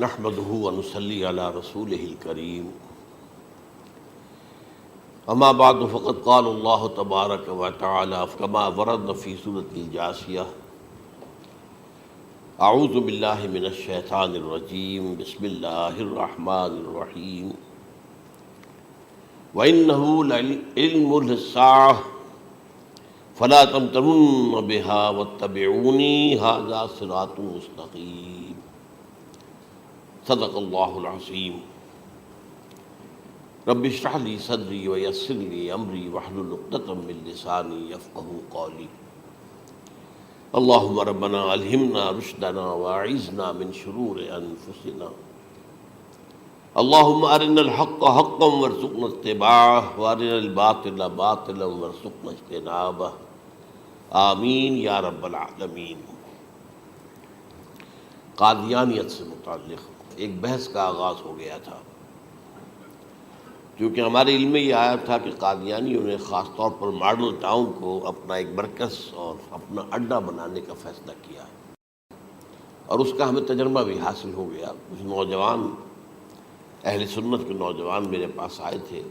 نحمده ونصلي على رسوله الكريم اما بعد فقد قال الله تبارك وتعالى كما ورد في سورة الجاثية اعوذ بالله من الشيطان الرجيم بسم الله الرحمن الرحيم وإنه لعلم للساعة فلا تمترن بها واتبعوني هذا صراط مستقيم صدق اللہ العظیم رب اشرح لی صدری ویسر لی امری واحلل عقدۃ من لسانی یفقہوا قولی اللہم ربنا الہمنا رشدنا واعذنا من شرور انفسنا اللہم ارنا الحق حقا وارزقنا اتباعہ وارنا الباطل باطلا وارزقنا اجتنابہ آمین یا رب العالمین۔ قادیانیت سے متعلق ایک بحث کا آغاز ہو گیا تھا، کیونکہ ہمارے علم میں یہ آیا تھا کہ قادیانیوں نے خاص طور پر ماڈل ٹاؤن کو اپنا ایک مرکز اور اپنا اڈا بنانے کا فیصلہ کیا، اور اس کا ہمیں تجربہ بھی حاصل ہو گیا۔ کچھ نوجوان اہل سنت کے نوجوان میرے پاس آئے تھے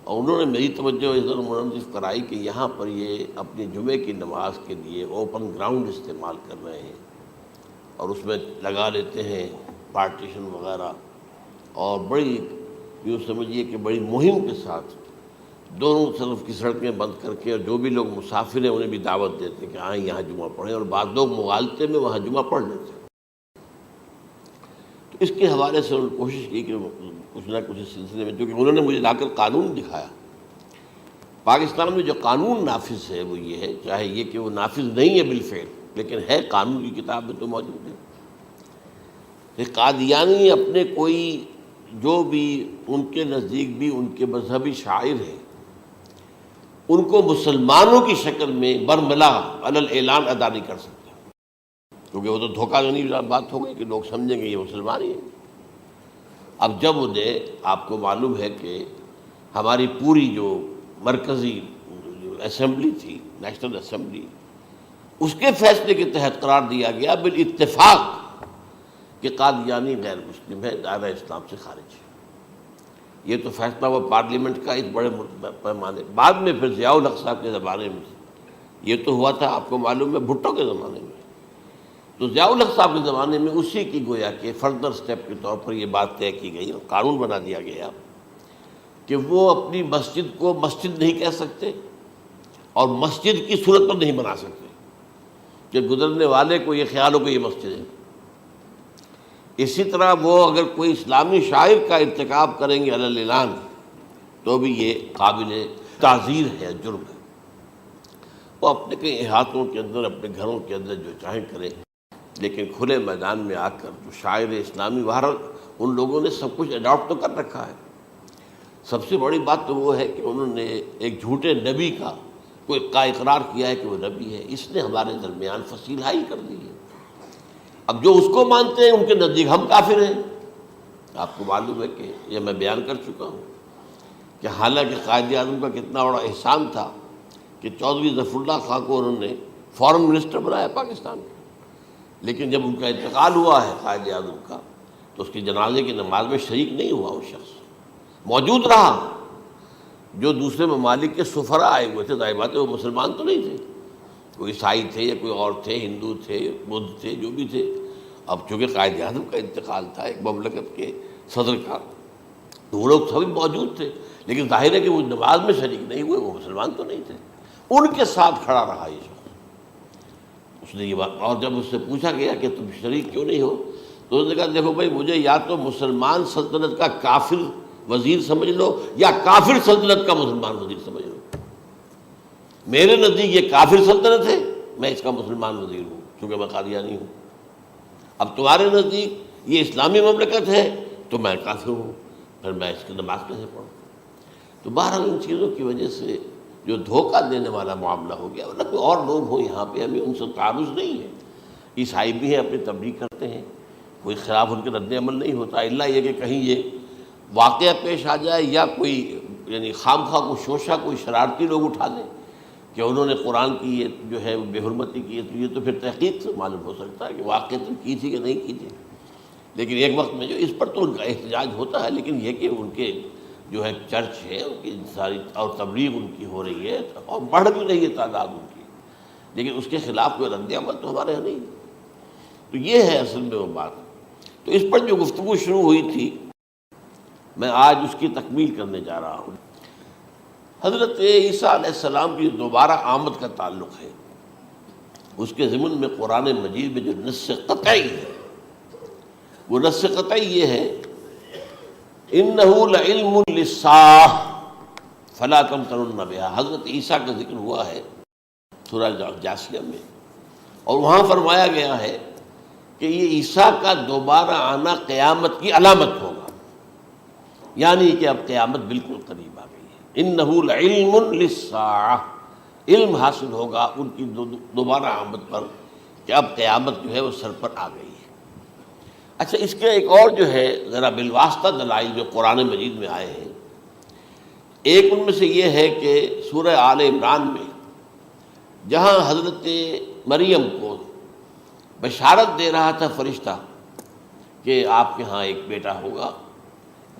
اور انہوں نے میری توجہ ادھر منصرف کرائی کہ یہاں پر یہ اپنی جمعے کی نماز کے لیے اوپن گراؤنڈ استعمال کر رہے ہیں اور اس میں لگا لیتے ہیں پارٹیشن وغیرہ، اور بڑی یوں سمجھیے کہ بڑی مہم کے ساتھ دونوں طرف کی سڑکیں بند کر کے، اور جو بھی لوگ مسافر ہیں انہیں بھی دعوت دیتے ہیں کہ آئیں یہاں جمعہ پڑھیں، اور بعض لوگ مغالطے میں وہاں جمعہ پڑھ لیتے ہیں۔ تو اس کے حوالے سے انہوں نے کوشش کی کہ کچھ نہ کچھ اس سلسلے میں، کیونکہ انہوں نے مجھے لا کر قانون دکھایا۔ پاکستان میں جو قانون نافذ ہے وہ یہ ہے، چاہے یہ کہ وہ نافذ نہیں ہے بالفعل، لیکن ہے، قانون کی کتاب میں تو موجود ہے کہ قادیانی اپنے کوئی جو بھی ان کے نزدیک بھی ان کے مذہبی شاعر ہیں ان کو مسلمانوں کی شکل میں برملا علی الاعلان ادا نہیں کر سکتے، کیونکہ وہ تو دھوکہ دونی بات ہو گئی کہ لوگ سمجھیں گے یہ مسلمان ہی ہیں۔ اب جب انہیں، آپ کو معلوم ہے کہ ہماری پوری جو مرکزی اسمبلی تھی، نیشنل اسمبلی، اس کے فیصلے کے تحت قرار دیا گیا بالاتفاق کہ قادیانی غیر مسلم ہے، دائرہ اسلام سے خارج ہے۔ یہ تو فیصلہ ہوا پارلیمنٹ کا ایک بڑے پیمانے، بعد میں پھر ضیاء الحق صاحب کے زمانے میں یہ تو ہوا تھا، آپ کو معلوم ہے، بھٹو کے زمانے میں۔ تو ضیاء الحق صاحب کے زمانے میں اسی کی گویا کہ فردر سٹیپ کے طور پر یہ بات طے کی گئی اور قانون بنا دیا گیا کہ وہ اپنی مسجد کو مسجد نہیں کہہ سکتے اور مسجد کی صورت پر نہیں بنا سکتے کہ گزرنے والے کو یہ خیال ہو کہ یہ مسجد ہے۔ اسی طرح وہ اگر کوئی اسلامی شاعر کا ارتکاب کریں گے علی الاعلان تو بھی یہ قابل تعزیر ہے، جرم ہے۔ وہ اپنے کئی احاطوں کے اندر، اپنے گھروں کے اندر جو چاہیں کریں، لیکن کھلے میدان میں آ کر جو شاعر اسلامی باہر ان لوگوں نے سب کچھ اڈاپٹ تو کر رکھا ہے۔ سب سے بڑی بات تو وہ ہے کہ انہوں نے ایک جھوٹے نبی کا اقرار کیا ہے کہ وہ نبی ہے، اس نے ہمارے درمیان فصیل حائی کر دی ہے۔ اب جو اس کو مانتے ہیں ان کے نزدیک ہم کافر ہیں۔ آپ کو معلوم ہے کہ یہ میں بیان کر چکا ہوں کہ حالانکہ قائد اعظم کا کتنا بڑا احسان تھا کہ چودھری ظفر اللہ خان کو انہوں نے فارن منسٹر بنایا پاکستان کا، لیکن جب ان کا انتقال ہوا ہے قائد اعظم کا تو اس کی جنازے کی نماز میں شریک نہیں ہوا، وہ شخص موجود رہا۔ جو دوسرے ممالک کے سفراء آئے ہوئے تھے، ظاہر بات ہے وہ مسلمان تو نہیں تھے، کوئی عیسائی تھے یا کوئی اور تھے، ہندو تھے، بدھ تھے، جو بھی تھے۔ اب چونکہ قائد اعظم کا انتقال تھا ایک مملکت کے صدر کا، تو وہ لوگ سبھی موجود تھے، لیکن ظاہر ہے کہ وہ نماز میں شریک نہیں ہوئے، وہ مسلمان تو نہیں تھے۔ ان کے ساتھ کھڑا رہا یہ شخص، اس نے یہ بات، اور جب اس سے پوچھا گیا کہ تم شریک کیوں نہیں ہو تو اس نے کہا دیکھو بھائی، مجھے یا تو مسلمان سلطنت کا کافر وزیر سمجھ لو یا کافر سلطنت کا مسلمان وزیر سمجھ لو۔ میرے نزدیک یہ کافر سلطنت ہے، میں اس کا مسلمان وزیر ہوں چونکہ میں قادیانی ہوں۔ اب تمہارے نزدیک یہ اسلامی مملکت ہے تو میں کافر ہوں، پھر میں اس کی نماز کیسے پڑھوں؟ تو بہرحال ان چیزوں کی وجہ سے جو دھوکہ دینے والا معاملہ ہو گیا، ورنہ کوئی اور لوگ ہوں یہاں پہ، ہمیں ان سے تعارض نہیں ہے۔ عیسائی بھی ہیں، اپنی تبلیغ کرتے ہیں، کوئی خلاف ان کے رد عمل نہیں ہوتا، الا یہ کہ کہیں یہ واقعہ پیش آ جائے یا کوئی یعنی خام خواہ کو شوشہ کوئی شرارتی لوگ اٹھا لیں کہ انہوں نے قرآن کی یہ جو ہے بے حرمتی کی ہے، تو یہ تو پھر تحقیق سے معلوم ہو سکتا ہے کہ واقعہ کی تھی کہ نہیں کی تھی۔ لیکن ایک وقت میں جو اس پر تو ان کا احتجاج ہوتا ہے، لیکن یہ کہ ان کے جو ہے چرچ ہے ان کی ساری اور تبلیغ ان کی ہو رہی ہے اور بڑھ بھی رہی ہے تعداد ان کی، لیکن اس کے خلاف کوئی رد عمل تو ہمارے یہاں نہیں۔ تو یہ ہے اصل میں وہ بات۔ تو اس پر جو گفتگو شروع ہوئی تھی میں آج اس کی تکمیل کرنے جا رہا ہوں۔ حضرت عیسیٰ علیہ السلام کی دوبارہ آمد کا تعلق ہے، اس کے ضمن میں قرآن مجید میں جو نص قطعی ہے، وہ نص قطعی یہ ہے اِنَّهُ لَعِلْمٌ لِلسَّاعَةِ فَلَا تَمْتَرُنَّ بِهَا۔ حضرت عیسیٰ کا ذکر ہوا ہے سورہ جاثیہ میں، اور وہاں فرمایا گیا ہے کہ یہ عیسیٰ کا دوبارہ آنا قیامت کی علامت ہوگا، یعنی کہ اب قیامت بالکل قریب آ گئی ہے۔ اِنَّهُ لَعِلْمٌ لِلسَّاعَةِ، علم حاصل ہوگا ان کی دوبارہ آمد پر کہ اب قیامت جو ہے وہ سر پر آ گئی ہے۔ اچھا، اس کے ایک اور جو ہے ذرا بالواسطہ دلائل جو قرآن مجید میں آئے ہیں، ایک ان میں سے یہ ہے کہ سورہ آل عمران میں جہاں حضرت مریم کو بشارت دے رہا تھا فرشتہ کہ آپ کے ہاں ایک بیٹا ہوگا،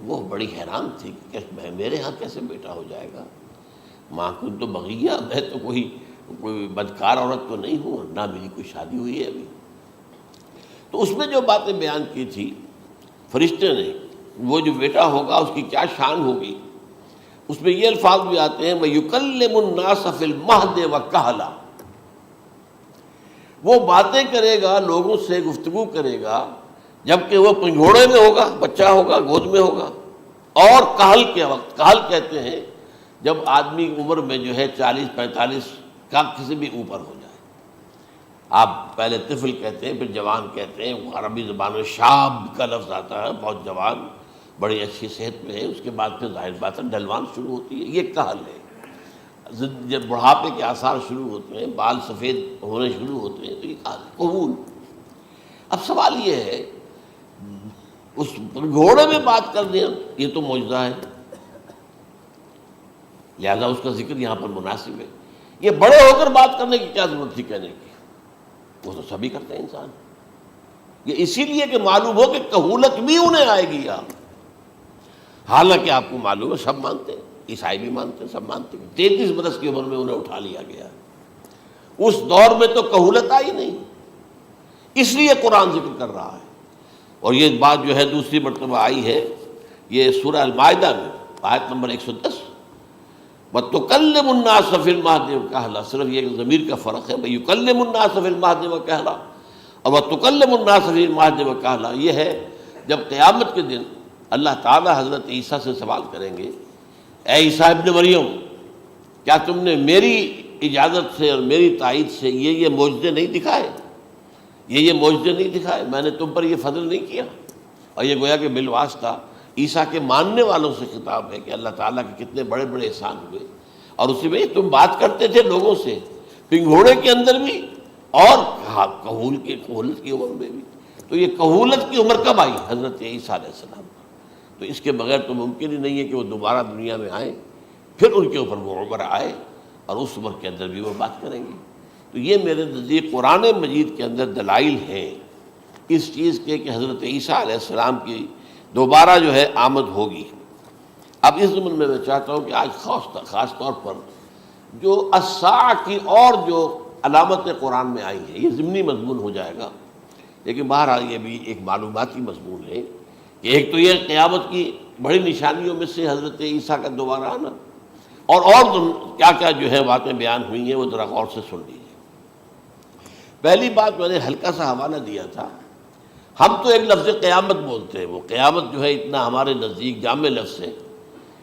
وہ بڑی حیران تھی کہ میرے ہاں کیسے بیٹا ہو جائے گا، ماں کن تو بغیہ، میں تو کوئی بدکار عورت تو نہیں ہوں، نہ میری کوئی شادی ہوئی ہے ابھی۔ تو اس میں جو باتیں بیان کی تھی فرشتے نے، وہ جو بیٹا ہوگا اس کی کیا شان ہوگی، اس میں یہ الفاظ بھی آتے ہیں وَيُكَلِّمُ النَّاسَ فِي الْمَهْدِ وَكَهْلًا، وہ باتیں کرے گا، لوگوں سے گفتگو کرے گا جبکہ وہ پنگھوڑے میں ہوگا، بچہ ہوگا، گود میں ہوگا، اور کہل کے وقت، کہل کہتے ہیں جب آدمی عمر میں جو ہے 40-45 کا کسی بھی اوپر ہو جائے، آپ پہلے طفل کہتے ہیں پھر جوان کہتے ہیں، عربی زبان میں شاب کا لفظ آتا ہے، بہت جوان، بڑی اچھی صحت میں ہے، اس کے بعد پھر ظاہر بات ہے ڈھلوان شروع ہوتی ہے، یہ کہل ہے۔ جب بڑھاپے کے آثار شروع ہوتے ہیں، بال سفید ہونے شروع ہوتے ہیں، تو یہ کہل، قبول۔ اب سوال یہ ہے اس گھوڑے میں بات کر دیں، یہ تو معجزہ ہے، لہذا اس کا ذکر یہاں پر مناسب ہے۔ یہ بڑے ہو کر بات کرنے کی کیا ضرورت تھی کہنے کی، وہ تو سبھی کرتے ہیں انسان، یہ اسی لیے کہ معلوم ہو کہ کہولت بھی انہیں آئے گی یہاں، حالانکہ آپ کو معلوم ہے سب مانتے ہیں، عیسائی بھی مانتے ہیں، سب مانتے ہیں، 33 برس کی عمر میں انہیں اٹھا لیا گیا، اس دور میں تو کہولت آئی نہیں، اس لیے قرآن ذکر کر رہا ہے۔ اور یہ بات جو ہے دوسری مرتبہ آئی ہے یہ سورہ المائدہ میں آیت نمبر 110، وَتُكَلِّمُ النَّاسَ فِي الْمَهْدِ وَكَهْلًا، صرف یہ ضمیر کا فرق ہے، وَيُكَلِّمُ النَّاسَ فِي الْمَهْدِ وَكَهْلًا، اور وَتُكَلِّمُ النَّاسَ فِي الْمَهْدِ وَكَهْلًا یہ ہے جب قیامت کے دن اللہ تعالیٰ حضرت عیسیٰ سے سوال کریں گے، اے عیسیٰ ابن مریم، کیا تم نے میری اجازت سے اور میری تائید سے یہ معجزے نہیں دکھائے، یہ معجزے نہیں دکھائے، میں نے تم پر یہ فضل نہیں کیا؟ اور یہ گویا کہ بالواسطہ عیسیٰ کے ماننے والوں سے خطاب ہے کہ اللہ تعالیٰ کے کتنے بڑے بڑے احسان ہوئے، اور اسی میں تم بات کرتے تھے لوگوں سے پنگھوڑے کے اندر بھی اور کہولت کی عمر میں بھی۔ تو یہ کہولت کی عمر کب آئی؟ حضرت عیسیٰ علیہ السلام۔ تو اس کے بغیر تو ممکن ہی نہیں ہے کہ وہ دوبارہ دنیا میں آئیں، پھر ان کے اوپر وہ عمر آئے اور اس عمر کے اندر بھی وہ بات کریں گے۔ تو یہ میرے نزدیک قرآن مجید کے اندر دلائل ہیں اس چیز کے کہ حضرت عیسیٰ علیہ السلام کی دوبارہ جو ہے آمد ہوگی۔ اب اس ضمن میں چاہتا ہوں کہ آج خاص طور پر جو الساعہ کی اور جو علامتیں قرآن میں آئی ہیں، یہ ضمنی مضمون ہو جائے گا، لیکن بہرحال یہ بھی ایک معلوماتی مضمون ہے کہ ایک تو یہ قیامت کی بڑی نشانیوں میں سے حضرت عیسیٰ کا دوبارہ آنا، اور کیا کیا جو ہے باتیں بیان ہوئی ہیں وہ ذرا غور سے سن لیجیے۔ پہلی بات میں نے ہلکا سا حوالہ دیا تھا، ہم تو ایک لفظ قیامت بولتے ہیں، وہ قیامت جو ہے اتنا ہمارے نزدیک جامع لفظ ہے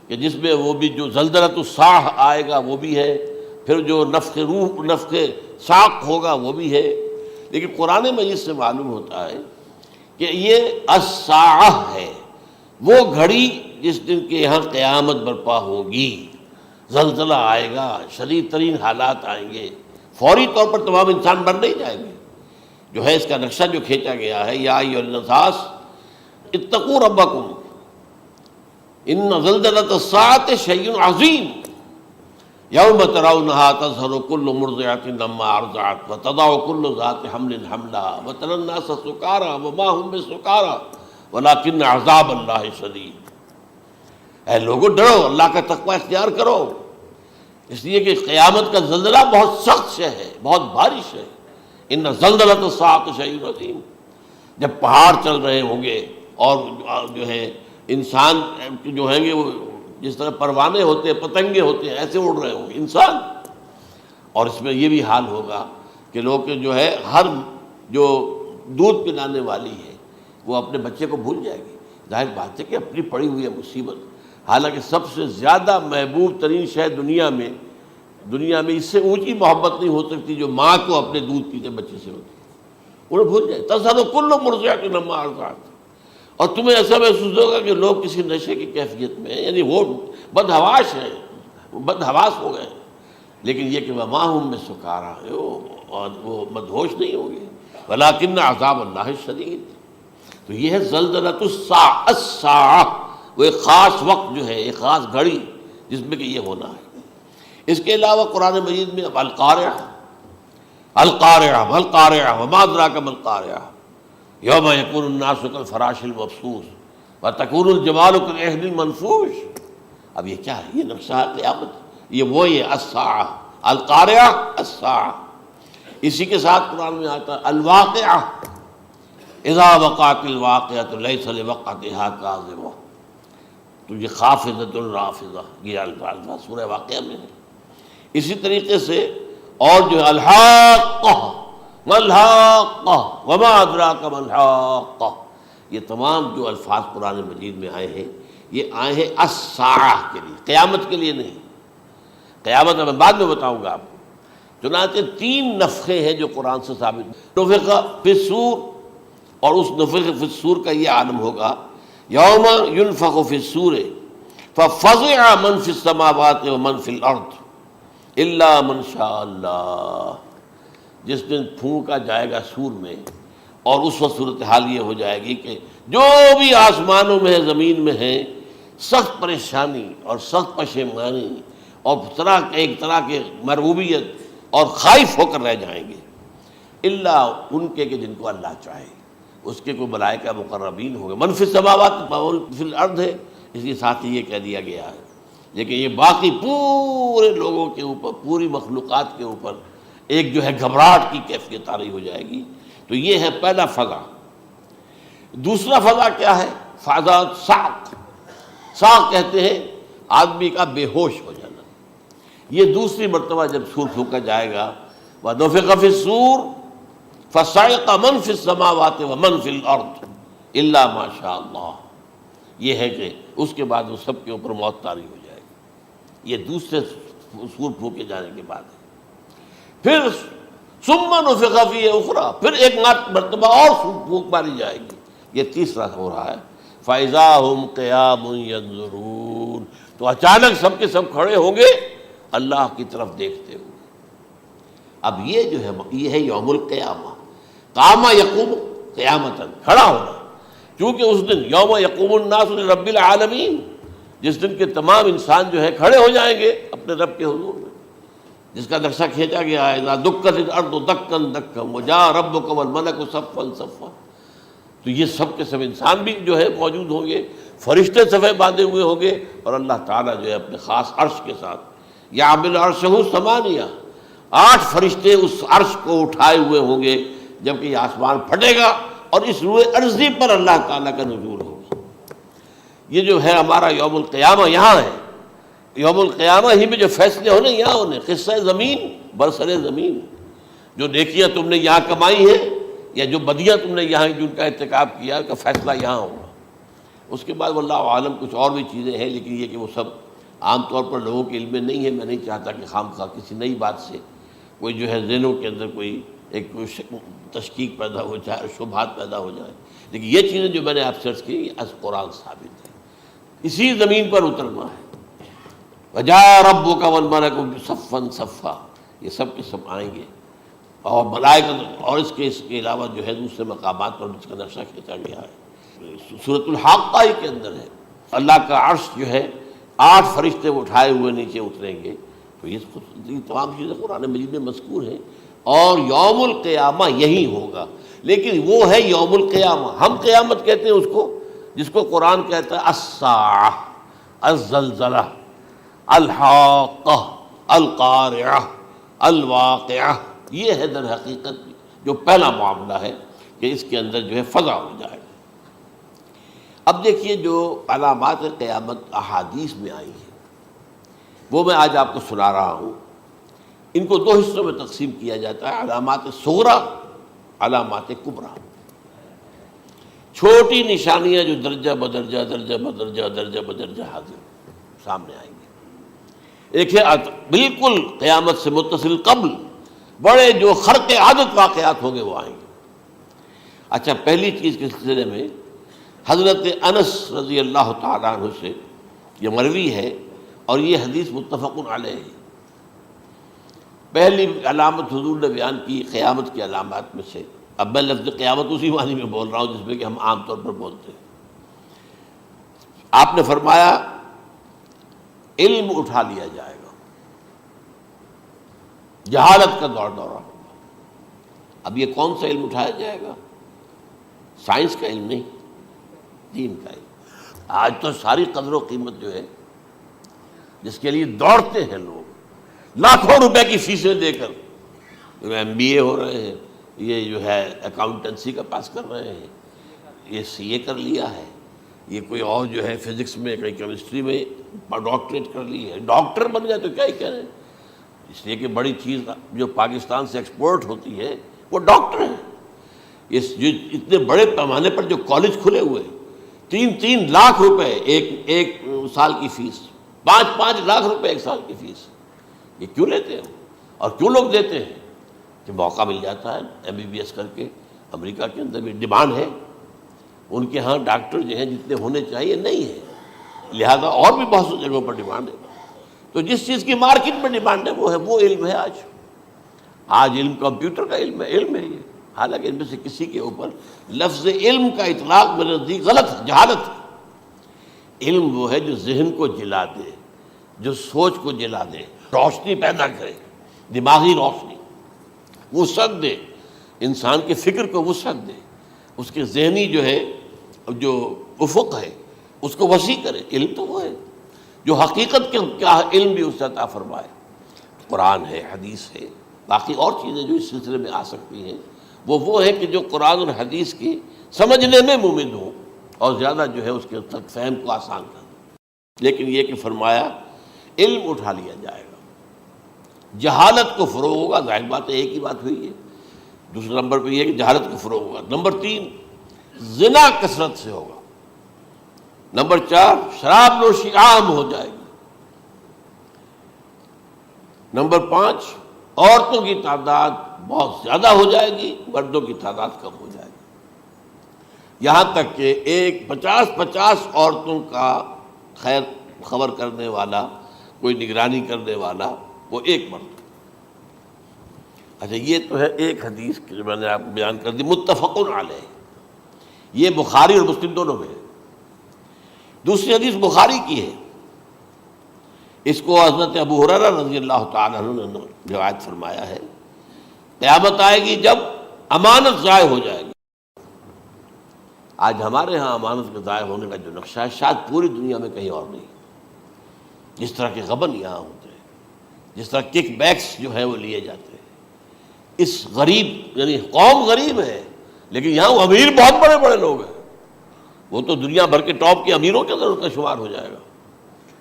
کہ جس میں وہ بھی جو زلزلۃ الساعہ آئے گا وہ بھی ہے، پھر جو نفخ روح، نفخ ساق ہوگا وہ بھی ہے، لیکن قرآن مجید سے معلوم ہوتا ہے کہ یہ الساعہ ہے، وہ گھڑی جس دن کے یہاں قیامت برپا ہوگی، زلزلہ آئے گا، شدید ترین حالات آئیں گے، فوری طور پر تمام انسان مر نہیں جائیں گے۔ جو ہے اس کا نقشہ جو کھینچا گیا ہے، یا ایھا الناس اتقوا ربکم ان زلزلۃ الساعۃ شیء عظیم یوم ترونها تذہل کل مرضعۃ عما ارضعت وتضع کل ذات حمل حملها وتری الناس سکارى وما هم بسکارى ولیکن عذاب اللہ شدید، اے لوگوں ڈرو، اللہ کا تقوی اختیار کرو، اس لیے کہ قیامت کا زلزلہ بہت سخت شے ہے، بہت بھاری شے ہے۔ ان زلزلۃ الساعۃ شیء عظیم، جب پہاڑ چل رہے ہوں گے اور جو ہے انسان جو ہیں گے وہ جس طرح پروانے ہوتے ہیں، پتنگے ہوتے ہیں، ایسے اڑ رہے ہوں گے انسان، اور اس میں یہ بھی حال ہوگا کہ لوگ جو ہے ہر جو دودھ پلانے والی ہے وہ اپنے بچے کو بھول جائے گی۔ ظاہر بات ہے کہ اپنی پڑی ہوئی ہے مصیبت، حالانکہ سب سے زیادہ محبوب ترین شے دنیا میں اس سے اونچی محبت نہیں ہو سکتی جو ماں کو اپنے دودھ پیتے بچے سے ہوتی ہے، انہیں بھول جائے۔ تذہل کل مرضعۃ عما ارضعت، اور تمہیں ایسا محسوس ہوگا کہ لوگ کسی نشے کی کیفیت میں ہیں، یعنی وہ بدحواش ہیں، وہ بدحواس ہو گئے، لیکن یہ کہ وما هم بسکارى، اور وہ مدہوش نہیں ہوں گے، ولکن عذاب اللہ شدید۔ تو یہ ہے زلزلۃ الساعہ، وہ ایک خاص وقت جو ہے، ایک خاص گھڑی جس میں کہ یہ ہونا ہے۔ اس کے علاوہ قرآن مجید میں القارعہ، القارعہ والقارعہ وما ادراک ما القارعہ، یوم یکون الناس کالفراش المبثوث وتکون الجبال کالعہن المنفوش۔ اب یہ کیا ہے؟ یہ نقشہ قیامت، یہ وہی ہے الساعہ، القارعہ الساعہ۔ اسی کے ساتھ قرآن میں آتا ہے الواقعہ، اذا وقعت الواقعۃ لیس لوقعتها کاذبہ، تو یہ خافضۃ رافضہ، یہ الفاظ سورہ واقعہ میں ہے۔ اسی طریقے سے اور جو ہے الحاقہ، ما الحاقہ وما ادراک ما الحاقہ، یہ تمام جو الفاظ قرآن مجید میں آئے ہیں یہ آئے ہیں الساعہ کے لیے، قیامت کے لیے نہیں۔ قیامت میں بعد میں بتاؤں گا آپ کو۔ چنانچہ 3 نفخے ہیں جو قرآن سے ثابت، نفخ فی الصور، اور اس نفخ فی الصور کا یہ عالم ہوگا یوم ینفخ فی الصور ففزع من فی السماوات ومن فی الارض الا من شاء اللہ، جس دن پھونکا جائے گا سور میں، اور اس وقت صورتحال یہ ہو جائے گی کہ جو بھی آسمانوں میں ہے، زمین میں ہے، سخت پریشانی اور سخت پشیمانی اور ایک طرح کی مرعوبیت اور خائف ہو کر رہ جائیں گے، الا ان کے کہ جن کو اللہ چاہے، اس کے کوئی ملائکہ مقربین ہوں گے۔ من فی السماوات فی الارض ہے، اس کے ساتھ ہی یہ کہہ دیا گیا ہے، لیکن یہ باقی پورے لوگوں کے اوپر، پوری مخلوقات کے اوپر ایک جو ہے گھبراہٹ کی کیفیت طاری ہو جائے گی۔ تو یہ ہے پہلا فضا۔ دوسرا فضا کیا ہے؟ فضا صعق، صعق کہتے ہیں آدمی کا بے ہوش ہو جانا۔ یہ دوسری مرتبہ جب سور پھونکا جائے گا، وَنُفِخَ فِي الصُّورِ فَصَعِقَ مَن فِي السَّمَاوَاتِ وَمَن فِي الْأَرْضِ إِلَّا مَا شَاءَ اللَّهُ، یہ ہے کہ اس کے بعد وہ سب کے اوپر موت طاری ہو جائے گی۔ یہ دوسرے سور پھونکے جانے کے بعد ہے۔ پھر ثُمَّ نُفِخَ فِيهِ أُخْرَى، پھر ایک مرتبہ اور پھونک ماری جائے گی، یہ تیسرا ہو رہا ہے۔ فَإِذَا هُمْ قِيَامٌ يَنظُرُونَ، تو اچانک سب کے سب کھڑے ہوں گے اللہ کی طرف دیکھتے ہوئے۔ اب یہ جو ہے یہ ہے یوم القیامہ، قام یقوم قیامتاً، کھڑا ہونا، کیونکہ اس دن یوم یقوم الناس لرب العالمین، جس دن کے تمام انسان جو ہے کھڑے ہو جائیں گے اپنے رب کے حضور میں، جس کا نقشہ کھینچا گیا ہے اذا دکت الارض دکا دکا وجاء ربک والملک صفا صفا۔ تو یہ سب کے سب انسان بھی جو ہے موجود ہوں گے، فرشتے صفے باندھے ہوئے ہوں گے، اور اللہ تعالیٰ جو ہے اپنے خاص عرش کے ساتھ، یحمل عرشہ ثمانیہ، 8 فرشتے اس عرش کو اٹھائے ہوئے ہوں گے، جبکہ یہ آسمان پھٹے گا اور اس روئے ارضی پر اللہ تعالیٰ کا نزول ہوگا۔ یہ جو ہے ہمارا یوم القیامہ یہاں ہے، یوم القیامہ ہی میں جو فیصلے ہونے یہاں ہونے، قصہ زمین برسر زمین، جو نیکیاں تم نے یہاں کمائی ہیں یا جو بدیاں تم نے یہاں جن کا ارتکاب کیا، کا فیصلہ یہاں ہوگا۔ اس کے بعد واللہ عالم کچھ اور بھی چیزیں ہیں، لیکن یہ کہ وہ سب عام طور پر لوگوں کے علم میں نہیں ہے۔ میں نہیں چاہتا کہ خام خواہ کسی نئی بات سے کوئی جو ہے ذہنوں کے اندر کوئی تشکیک پیدا ہو جائے، شبہات پیدا ہو جائے، لیکن یہ چیزیں جو میں نے آپ سے عرض کی یہ از قرآن ثابت ہے، اسی زمین پر اترنا ہے۔ وَجَاءَ رَبُّكَ وَالْمَلَكُ صَفًّا صَفًّا، یہ سب کے سب آئیں گے، اور ملائکہ، اور اس کے علاوہ جو ہے دوسرے مقامات پر جس کا نقشہ کھینچا گیا ہے سورۃ الحاقہ کے اندر ہے۔ اللہ کا عرش جو ہے 8 فرشتے اٹھائے ہوئے نیچے اتریں گے۔ تو یہ تمام چیزیں قرآن مجید میں مذکور ہیں، اور یوم القیامہ یہی ہوگا، لیکن وہ ہے یوم القیامہ، ہم قیامت کہتے ہیں اس کو، جس کو قرآن کہتا ہے الساعہ، الزلزلہ، الحاقہ، القارعہ، الواقعہ، یہ ہے در حقیقت جو پہلا معاملہ ہے کہ اس کے اندر جو ہے فضا ہو جائے گا۔ اب دیکھیے جو علامات قیامت احادیث میں آئی ہیں وہ میں آج آپ کو سنا رہا ہوں۔ ان کو دو حصوں میں تقسیم کیا جاتا ہے، علامات صغریٰ، علامات کبریٰ۔ چھوٹی نشانیاں جو درجہ بدرجہ درجہ بدرجہ درجہ بدرجہ حاضر سامنے آئیں گے۔ ایک ہے بالکل قیامت سے متصل قبل بڑے جو خرق عادت واقعات ہوں گے وہ آئیں گے۔ اچھا، پہلی چیز کے سلسلے میں حضرت انس رضی اللہ تعالیٰ عنہ سے یہ مروی ہے اور یہ حدیث متفق علیہ ہے۔ پہلی علامت حضور نے بیان کی قیامت کی علامات میں سے، اب میں لفظ قیامت اسی معنی میں بول رہا ہوں جس میں کہ ہم عام طور پر بولتے ہیں۔ آپ نے فرمایا علم اٹھا لیا جائے گا، جہالت کا دور دورہ ہوگا۔ اب یہ کون سا علم اٹھایا جائے گا؟ سائنس کا علم نہیں، دین کا علم۔ آج تو ساری قدر و قیمت جو ہے جس کے لیے دوڑتے ہیں لوگ، لاکھوں روپے کی فیسیں دے کر ایم بی اے ہو رہے ہیں، یہ جو ہے اکاؤنٹنسی کا پاس کر رہے ہیں، یہ سی اے کر لیا ہے، یہ کوئی اور جو ہے فزکس میں کوئی کیمسٹری میں ڈاکٹریٹ کر لی ہے، ڈاکٹر بن جائے تو کیا ہی کہہ رہے ہیں۔ اس لیے کہ بڑی چیز جو پاکستان سے ایکسپورٹ ہوتی ہے وہ ڈاکٹر ہیں۔ اس جو اتنے بڑے پیمانے پر جو کالج کھلے ہوئے، 3 لاکھ روپے ایک سال کی فیس، 5 لاکھ روپے ایک سال کی فیس، یہ کیوں لیتے ہیں اور کیوں لوگ دیتے ہیں؟ کہ موقع مل جاتا ہے ایم بی بی ایس کر کے۔ امریکہ کے اندر بھی ڈیمانڈ ہے، ان کے ہاں ڈاکٹر جو ہیں جتنے ہونے چاہیے نہیں ہے، لہذا اور بھی بہت سی جگہوں پر ڈیمانڈ ہے۔ تو جس چیز کی مارکیٹ میں ڈیمانڈ ہے وہ علم ہے۔ آج علم کمپیوٹر کا علم ہے یہ، حالانکہ ان میں سے کسی کے اوپر لفظ علم کا اطلاق میرے نزدیک غلط ہے، جہالت ہے۔ علم وہ ہے جو ذہن کو جلا دے، جو سوچ کو جلا دے، روشنی پیدا کرے، دماغی روشنی، وسعت دے، انسان کے فکر کو وسعت دے، اس کے ذہنی جو ہے جو افق ہے اس کو وسیع کرے۔ علم تو وہ ہے جو حقیقت کے کیا علم بھی اس سے عطا فرمائے۔ قرآن ہے، حدیث ہے، باقی اور چیزیں جو اس سلسلے میں آ سکتی ہیں وہ ہے کہ جو قرآن اور حدیث کی سمجھنے میں مومن ہوں اور زیادہ جو ہے اس کے تک فہم کو آسان کر دیں۔ لیکن یہ کہ فرمایا علم اٹھا لیا جائے گا، جہالت کو فروغ ہوگا۔ ظاہر بات ہے ایک ہی بات ہوئی ہے۔ دوسرے نمبر پہ یہ کہ جہالت کو فروغ ہوگا۔ نمبر 3 زنا کثرت سے ہوگا۔ نمبر 4 شراب نوشی عام ہو جائے گی۔ نمبر 5 عورتوں کی تعداد بہت زیادہ ہو جائے گی، مردوں کی تعداد کم ہو جائے گی، یہاں تک کہ 50 عورتوں کا خیر خبر کرنے والا، کوئی نگرانی کرنے والا، وہ ایک مرد۔ اچھا، یہ تو ہے ایک حدیث جو میں نے آپ کو بیان کر دی، متفق علیہ، یہ بخاری اور مسلم دونوں میں ہے۔ دوسری حدیث بخاری کی ہے، اس کو حضرت ابو ہریرہ رضی اللہ تعالیٰ عنہ نے روایت فرمایا ہے، قیامت آئے گی جب امانت ضائع ہو جائے گی۔ آج ہمارے ہاں امانت کے ضائع ہونے کا جو نقشہ ہے شاید پوری دنیا میں کہیں اور نہیں۔ جس طرح کے غبن یہاں ہوتے ہیں، جس طرح کک بیکس جو ہے وہ لیے جاتے ہیں، اس غریب یعنی قوم غریب ہے لیکن یہاں وہ امیر بہت بڑے بڑے لوگ ہیں، وہ تو دنیا بھر کے ٹاپ کے امیروں کے اندر ان کا شمار ہو جائے گا۔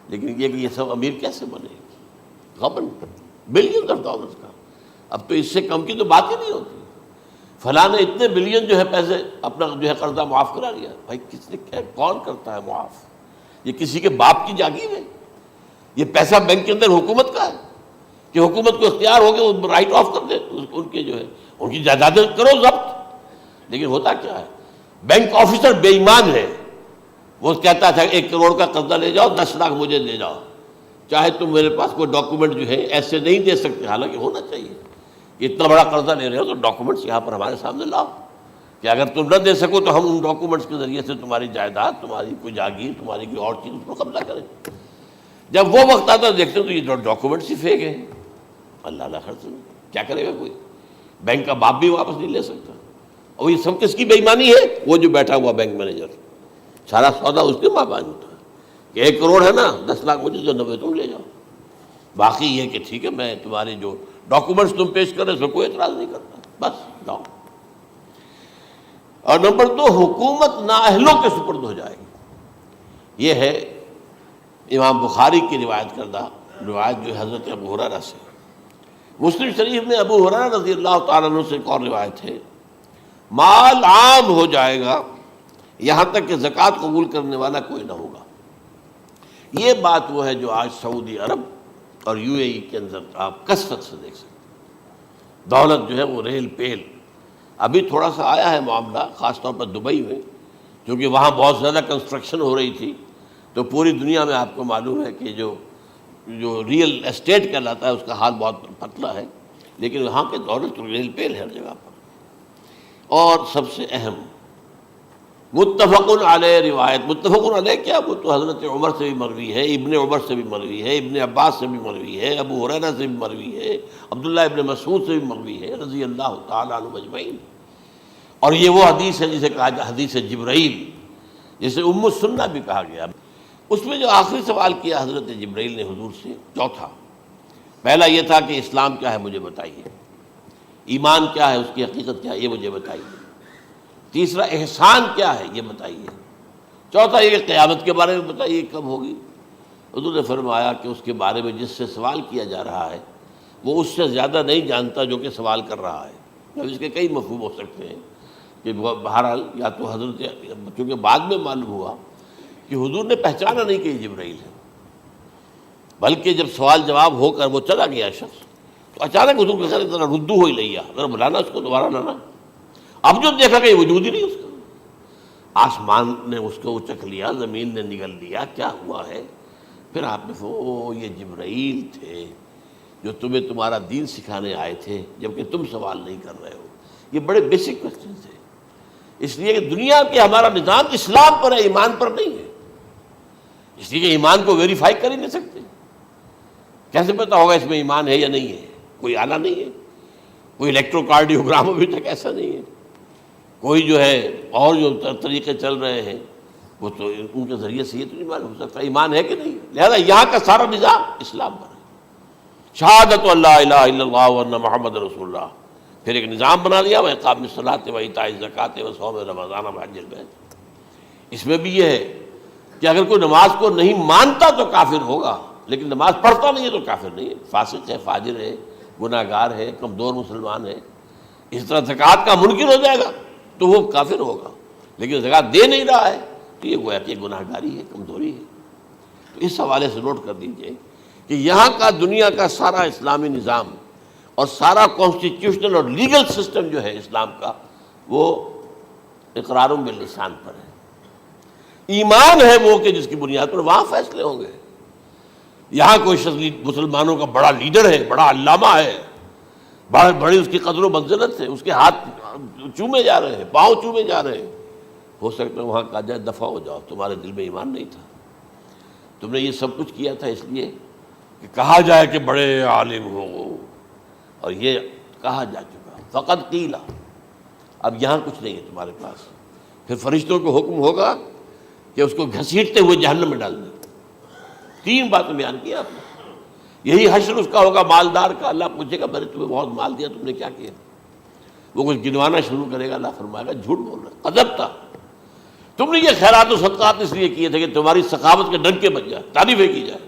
لیکن یہ کہ یہ سب امیر کیسے بنے؟ غبن بلین آف ڈالرز کا، اب تو اس سے کم کی تو بات ہی نہیں ہوتی۔ فلاں نے اتنے بلین جو ہے پیسے اپنا جو ہے قرضہ معاف کرا لیا۔ بھائی کس نے کیا، کون کرتا ہے معاف؟ یہ کسی کے باپ کی جاگیر ہے؟ یہ پیسہ بینک کے اندر حکومت کا ہے کہ حکومت کو اختیار ہو کے وہ رائٹ آف کر دے ان کے جو ہے ان کی جائیدادیں کرو ضبط۔ لیکن ہوتا کیا ہے، بینک آفیسر بے ایمان ہے، وہ کہتا تھا 1 کروڑ کا قرضہ لے جاؤ، 10 لاکھ مجھے دے جاؤ، چاہے تم میرے پاس کوئی ڈاکومنٹ جو ہے ایسے نہیں دے سکتے، حالانکہ ہونا چاہیے۔ اتنا بڑا قرضہ لے رہے ہو تو ڈاکومنٹس یہاں پر ہمارے سامنے لاؤ کہ اگر تم نہ دے سکو تو ہم ان ڈاکومنٹس کے ذریعے سے تمہاری جائیداد، تمہاری کوئی جاگیر، تمہاری کوئی اور چیز اس کو قبضہ کریں۔ جب وہ وقت آتا ہے دیکھتے تو یہ ڈاکومنٹس ہی فیک ہیں۔ اللہ اللہ خرچ کیا کرے گا کوئی؟ بینک کا باپ بھی واپس نہیں لے سکتا۔ اور یہ سب کس کی بے ایمانی ہے؟ وہ جو بیٹھا ہوا بینک مینیجر سارا سودا اس کے مابین ہوتا ہے کہ 1 کروڑ ہے نا، 10 لاکھ مجھے دو، 90 تم لے جاؤ، باقی یہ کہ ٹھیک ہے میں تمہارے جو ڈاکومنٹس تم پیش کر رہے اس میں کوئی اعتراض نہیں کرتا، بس جاؤ۔ اور نمبر 2، حکومت نااہلوں کے سپرد ہو جائے گی۔ یہ ہے امام بخاری کی روایت کردہ روایت جو حضرت ابو ہریرہ سے۔ مسلم شریف میں ابو ہریرہ رضی اللہ تعالیٰ عنہ سے ایک اور روایت ہے، مال عام ہو جائے گا یہاں تک کہ زکوٰۃ قبول کرنے والا کوئی نہ ہوگا۔ یہ بات وہ ہے جو آج سعودی عرب اور UAE کے اندر آپ کثرت سے دیکھ سکتے ہیں۔ دولت جو ہے وہ ریل پیل، ابھی تھوڑا سا آیا ہے معاملہ خاص طور پر دبئی میں، کیونکہ وہاں بہت زیادہ کنسٹرکشن ہو رہی تھی، تو پوری دنیا میں آپ کو معلوم ہے کہ جو ریئل اسٹیٹ کہلاتا ہے اس کا حال بہت پتلا ہے، لیکن وہاں کے دولت ریل پیل ہے ہر جگہ پر۔ اور سب سے اہم متفق علیہ روایت، متفق علیہ کیا، وہ تو حضرت عمر سے بھی مروی ہے، ابن عمر سے بھی مروی ہے، ابن عباس سے بھی مروی ہے، ابو ہریرہ سے بھی مروی ہے، عبداللہ ابن مسعود سے بھی مروی ہے رضی اللہ تعالیٰ عنہ اجمعین۔ اور یہ وہ حدیث ہے جسے کہا جائے حدیث جبرائیل، جسے ام السنہ بھی کہا گیا۔ اس میں جو آخری سوال کیا حضرت جبرائیل نے حضور سے، چوتھا، پہلا یہ تھا کہ اسلام کیا ہے مجھے بتائیے، ایمان کیا ہے، اس کی حقیقت کیا ہے یہ مجھے بتائیے، تیسرا احسان کیا ہے یہ بتائیے، چوتھا یہ کہ قیامت کے بارے میں بتائیے کب ہوگی۔ حضور نے فرمایا کہ اس کے بارے میں جس سے سوال کیا جا رہا ہے وہ اس سے زیادہ نہیں جانتا جو کہ سوال کر رہا ہے۔ اب اس کے کئی مفہوم ہو سکتے ہیں کہ بہرحال یا تو حضرت، چونکہ بعد میں معلوم ہوا کہ حضور نے پہچانا نہیں کہ یہ جبرائیل ہے، بلکہ جب سوال جواب ہو کر وہ چلا گیا شخص تو اچانک حضور کے ساتھ ذرا ردو ہو ہی لیا، ذرا بلانا اس کو دوبارہ لانا۔ اب جو دیکھا کہ یہ وجود ہی نہیں اس کا، آسمان نے اس کو اچک لیا، زمین نے نگل لیا، کیا ہوا ہے؟ پھر آپ نے یہ جبرائیل تھے جو تمہیں تمہارا دین سکھانے آئے تھے، جبکہ تم سوال نہیں کر رہے ہو۔ یہ بڑے بیسک کوسچن تھے، اس لیے کہ دنیا کے ہمارا نظام اسلام پر ہے، ایمان پر نہیں ہے، اس لیے کہ ایمان کو ویریفائی کر ہی نہیں سکتے۔ کیسے پتہ ہوگا اس میں ایمان ہے یا نہیں ہے؟ کوئی آلہ نہیں ہے، کوئی الیکٹروکارڈیوگرام ابھی تک ایسا نہیں ہے، کوئی جو ہے اور جو طریقے چل رہے ہیں وہ تو ان کے ذریعے سے یہ تو نہیں معلوم ہو سکتا ایمان ہے کہ نہیں۔ لہذا یہاں کا سارا نظام اسلام پر ہے، شہادت اللہ الہ الا اللہ وان محمد رسول اللہ، پھر ایک نظام بنا لیا، وإقام الصلاۃ وإیتاء الزکوٰۃ وصوم رمضان وحج البیت۔ اس میں بھی یہ ہے کہ اگر کوئی نماز کو نہیں مانتا تو کافر ہوگا، لیکن نماز پڑھتا نہیں ہے تو کافر نہیں ہے، فاسق ہے، فاجر ہے، گناہ گار ہے، کمزور مسلمان ہے۔ اس طرح زکوٰۃ کا منکر ہو جائے گا تو وہ کافر ہوگا، لیکن زکوٰۃ دے نہیں رہا ہے تو یہ گویا کہ گناہ گاری ہے، کمزوری ہے۔ تو اس حوالے سے نوٹ کر دیجئے کہ یہاں کا دنیا کا سارا اسلامی نظام اور سارا کانسٹیٹیوشنل اور لیگل سسٹم جو ہے اسلام کا، وہ اقرار باللسان پر ہے۔ ایمان ہے وہ کہ جس کی بنیاد پر وہاں فیصلے ہوں گے۔ یہاں کوئی شخص مسلمانوں کا بڑا لیڈر ہے، بڑا علامہ ہے، بڑی اس کی قدر و منزلت ہے، اس کے ہاتھ چومے جا رہے ہیں، پاؤں چومے جا رہے ہیں، ہو سکتا ہے وہاں کہا جائے دفع ہو جاؤ، تمہارے دل میں ایمان نہیں تھا، تم نے یہ سب کچھ کیا تھا اس لیے کہ کہا جائے کہ بڑے عالم ہو، اور یہ کہا جا چکا فقط قیلا، اب یہاں کچھ نہیں ہے تمہارے پاس۔ پھر فرشتوں کو حکم ہوگا کہ اس کو گھسیٹتے ہوئے جہنم میں ڈال دیں۔ 3 باتیں بیان کی آپ نے، یہی حشر اس کا ہوگا مالدار کا۔ اللہ پوچھے گا میں نے تمہیں بہت مال دیا، تم نے کیا کیا؟ وہ کچھ گنوانا شروع کرے گا، اللہ فرمائے گا جھوٹ بول رہا، قذبتا، تم نے یہ خیرات و صدقات اس لیے کیے تھے کہ تمہاری سخاوت کے ڈنکے بج جائے، تعریفیں کی جائے،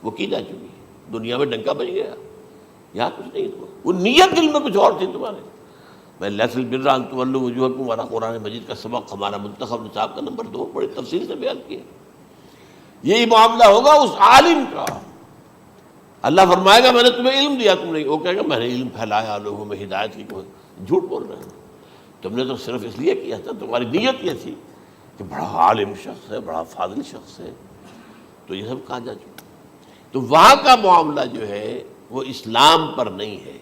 وہ کی جا چکی ہے، دنیا میں ڈنکا بج گیا، یہاں کچھ نہیں تھا، وہ نیت دل میں کچھ اور تھی تمہارے۔ میں لیس البر ان تولوا وجوہکم والا قرآن مجید کا سبق ہمارا منتخب نصاب کا نمبر 2 بڑی تفصیل سے بیان کیا۔ یہی معاملہ ہوگا اس عالم کا، اللہ فرمائے گا میں نے تمہیں علم دیا، تم نے، وہ کہے گا میں نے علم پھیلایا لوگوں میں ہدایت کی، کوئی جھوٹ بول رہے ہیں، تم نے تو صرف اس لیے کیا تھا، تمہاری نیت یہ تھی کہ بڑا عالم شخص ہے، بڑا فاضل شخص ہے، تو یہ سب کہا جا چکا۔ تو وہاں کا معاملہ جو ہے وہ اسلام پر نہیں ہے۔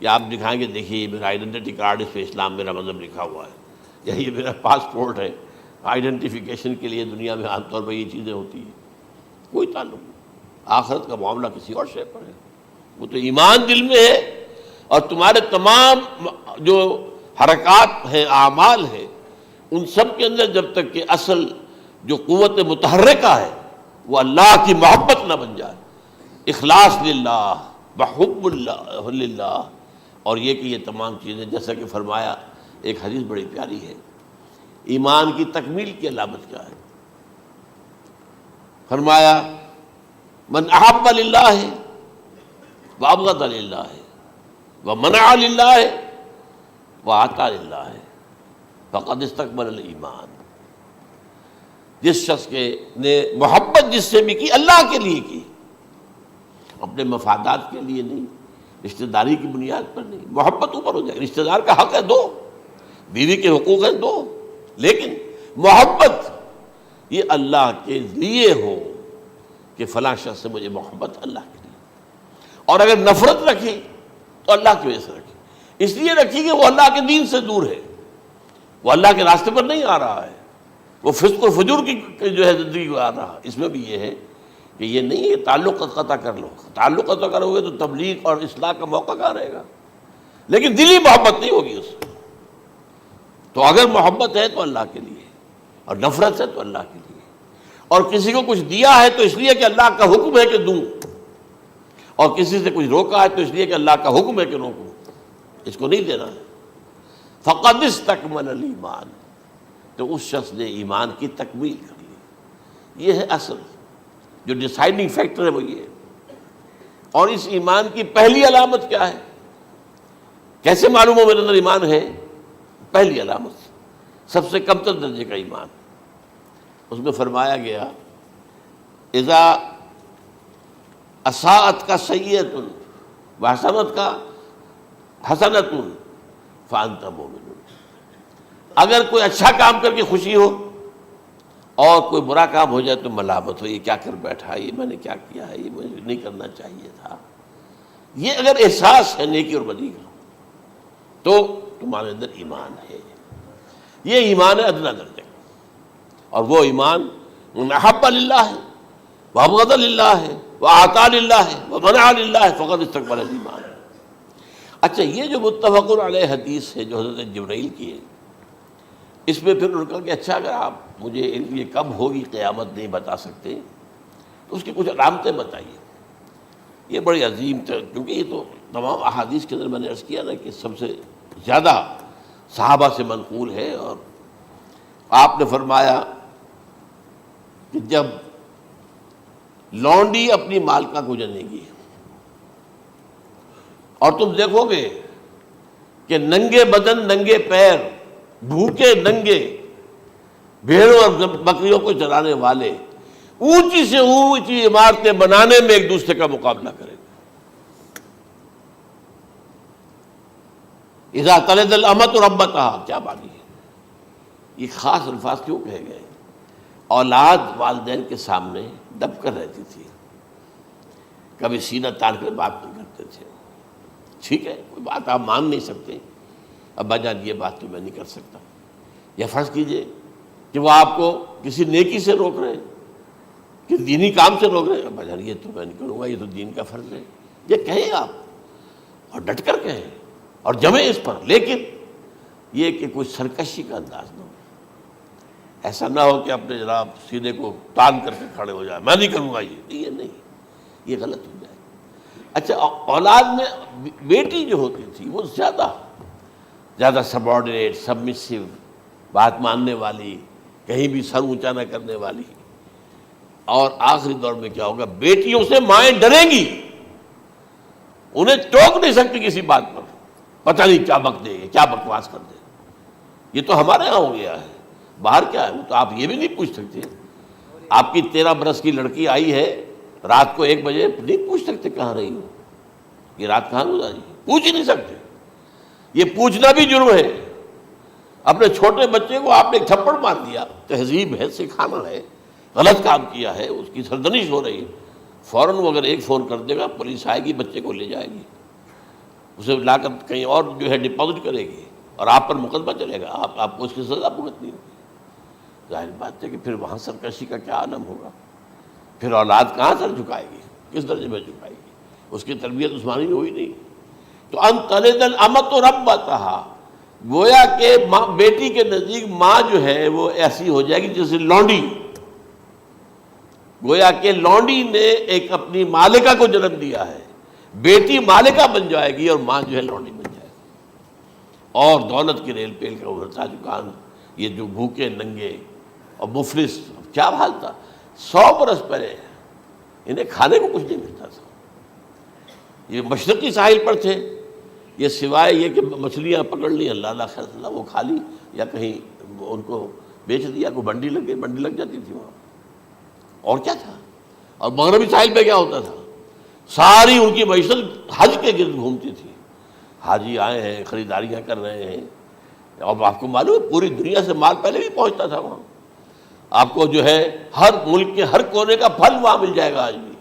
یا آپ دکھائیں گے دیکھیے میرا آئیڈینٹی کارڈ، اس پہ اسلام میرا مذہب لکھا ہوا ہے، یا یہ میرا پاسپورٹ ہے، آئیڈینٹیفیکیشن کے لیے دنیا میں عام طور پر یہ چیزیں ہوتی ہیں، کوئی تعلق نہیں۔ آخرت کا معاملہ کسی اور شے پر ہے، وہ تو ایمان دل میں ہے، اور تمہارے تمام جو حرکات ہیں، اعمال ہیں، ان سب کے اندر جب تک کہ اصل جو قوت متحرکہ ہے وہ اللہ کی محبت نہ بن جائے، اخلاص للہ، بحب اللہ للہ، اور یہ کہ یہ تمام چیزیں جیسا کہ فرمایا، ایک حدیث بڑی پیاری ہے، ایمان کی تکمیل کی علامت کیا ہے؟ فرمایا من احب للہ وابغض للہ ومنع للہ واعطى للہ فقد استکمل الایمان، جس شخص کے نے محبت جس سے بھی کی اللہ کے لیے کی، اپنے مفادات کے لیے نہیں، رشتہ داری کی بنیاد پر نہیں، محبت اوپر ہو جائے، رشتہ دار کا حق ہے دو، بیوی کے حقوق ہیں دو، لیکن محبت یہ اللہ کے لیے ہو کہ فلاں شخص سے مجھے محبت اللہ کے لیے، اور اگر نفرت رکھی تو اللہ کی وجہ سے رکھی، اس لیے رکھی کہ وہ اللہ کے دین سے دور ہے، وہ اللہ کے راستے پر نہیں آ رہا ہے، وہ فسق و فجور کی جو ہے زندگی کو آ رہا ہے۔ اس میں بھی یہ ہے کہ یہ نہیں ہے تعلق قطع کر لو، تعلق قطع کرو گے تو تبلیغ اور اصلاح کا موقع کہاں رہے گا، لیکن دلی محبت نہیں ہوگی اس میں۔ تو اگر محبت ہے تو اللہ کے لیے، اور نفرت ہے تو اللہ کے لیے، اور کسی کو کچھ دیا ہے تو اس لیے کہ اللہ کا حکم ہے کہ دوں، اور کسی سے کچھ روکا ہے تو اس لیے کہ اللہ کا حکم ہے کہ روکوں، اس کو نہیں دینا ہے۔ فقد استکمل الایمان، تو اس شخص نے ایمان کی تکمیل کر لی۔ یہ ہے اصل جو ڈیسائیڈنگ فیکٹر ہے، وہ یہ ہے۔ اور اس ایمان کی پہلی علامت کیا ہے؟ کیسے معلوم ہو میرے اندر ایمان ہے؟ پہلی علامت سب سے کم تر درجے کا ایمان، اس میں فرمایا گیا اذا اساءت کا سیئۃ وحسنت کا حسنۃ فانت مومن، اگر کوئی اچھا کام کر کے خوشی ہو اور کوئی برا کام ہو جائے تو ملامت ہو، یہ کیا کر بیٹھا، یہ میں نے کیا کیا ہے، یہ مجھے نہیں کرنا چاہیے تھا، یہ اگر احساس ہے نیکی اور بدی کا تو تمہارے اندر ایمان ہے۔ یہ ایمان ہے ادنیٰ درجے کا، اور وہ ایمان من احب للہ ہے وابغض للہ ہے واعطى للہ ہے ومنع للہ فقد استکمل الایمان۔ اچھا، یہ جو متفق علیہ حدیث ہے جو حضرت جبرائیل کی ہے، اس میں پھر انہوں نے کہا کہ اچھا اگر آپ مجھے یہ کب ہوگی قیامت نہیں بتا سکتے تو اس کی کچھ علامتیں بتائیے۔ یہ بڑی عظیم تھا، کیونکہ یہ تو تمام احادیث کے اندر میں نے عرض کیا نا کہ سب سے زیادہ صحابہ سے منقول ہے، اور آپ نے فرمایا کہ جب لونڈی اپنی مالکہ کو جنے گی اور تم دیکھو گے کہ ننگے بدن ننگے پیر بھوکے ننگے بھیڑوں اور بکریوں کو چرانے والے اونچی سے اونچی عمارتیں بنانے میں ایک دوسرے کا مقابلہ کریں گے۔ اذا تلد الامۃ ربتها، کیا بات ہے، یہ خاص الفاظ کیوں کہے گئے؟ اولاد والدین کے سامنے دب کر رہتی تھی، کبھی سینہ تان کر بات نہیں کرتے تھے، ٹھیک ہے کوئی بات آپ مان نہیں سکتے، ابا جان یہ بات تو میں نہیں کر سکتا، یا فرض کیجئے کہ وہ آپ کو کسی نیکی سے روک رہے ہیں، کہ دینی کام سے روک رہے ہیں، ابا جان یہ تو میں نہیں کروں گا، یہ تو دین کا فرض ہے، یہ کہیں آپ اور ڈٹ کر کہیں اور جمیں اس پر، لیکن یہ کہ کوئی سرکشی کا انداز نہ ہو، ایسا نہ ہو کہ اپنے جناب سینے کو تان کر کے کھڑے ہو جائے، میں نہیں کروں گا، یہ نہیں، یہ غلط ہو جائے۔ اچھا، اولاد میں بیٹی جو ہوتی تھی وہ زیادہ سبارڈینیٹ، سبمسو، بات ماننے والی، کہیں بھی سر اونچا نہ کرنے والی، اور آخری دور میں کیا ہوگا، بیٹیوں سے مائیں ڈریں گی، انہیں ٹوک نہیں سکتی کسی بات پر، پتہ نہیں کیا بک دے گے، کیا بکواس کر دے، یہ تو ہمارے ہاں ہو گیا ہے، باہر کیا ہے وہ تو آپ یہ بھی نہیں پوچھ سکتے، آپ کی 13 برس کی لڑکی آئی ہے رات کو 1 بجے، نہیں پوچھ سکتے کہاں رہی ہو، یہ رات کہاں گزاری، پوچھ ہی نہیں سکتے، یہ پوچھنا بھی جرم ہے۔ اپنے چھوٹے بچے کو آپ نے ایک تھپڑ مار دیا، تہذیب ہے، سکھانا ہے، غلط کام کیا ہے، اس کی سرزنش ہو رہی ہے، فوراً وہ اگر ایک فون کر دے گا پولیس آئے گی، بچے کو لے جائے گی، اسے لا کر کہیں اور جو ہے ڈپازٹ کرے گی، اور آپ پر مقدمہ چلے گا، آپ کو اس کی سزا بھگتنی ہوگی۔ ظاہر بات ہے کہ پھر وہاں سرکشی کا کیا عالم ہوگا، پھر اولاد کہاں سر جھکائے گی، کس درجے میں جھکائے گی، اس کی تربیت عثمانی ہوئی نہیں۔ تو ان تلد الامۃ ربتہا، گویا کہ بیٹی کے نزدیک ماں جو ہے وہ ایسی ہو جائے گی جیسے لونڈی، گویا کہ لونڈی نے ایک اپنی مالکہ کو جنم دیا ہے، بیٹی مالکہ بن جائے گی اور ماں جو ہے لونڈی بن جائے گی، اور دولت کے ریل پیل کا ابھرتا دکان، یہ جو بھوکے ننگے اور مفلس، کیا حال تھا 100 برس پہلے، انہیں کھانے کو کچھ نہیں ملتا تھا۔ یہ مشرقی ساحل پر تھے، یہ سوائے یہ کہ مچھلیاں پکڑ لی، اللہ خیر اللہ وہ کھا لی، یا کہیں ان کو بیچ دیا، کوئی بنڈی لگ گئی، بنڈی لگ جاتی تھی وہاں، اور کیا تھا۔ اور مغربی ساحل پہ کیا ہوتا تھا، ساری ان کی معیشت حج کے گرد گھومتی تھی، حاجی آئے ہیں، خریداریاں کر رہے ہیں، اور آپ کو معلوم ہے پوری دنیا سے مال پہلے بھی پہنچتا تھا وہاں، آپ کو جو ہے ہر ملک کے ہر کونے کا پھل وہاں مل جائے گا آج بھی۔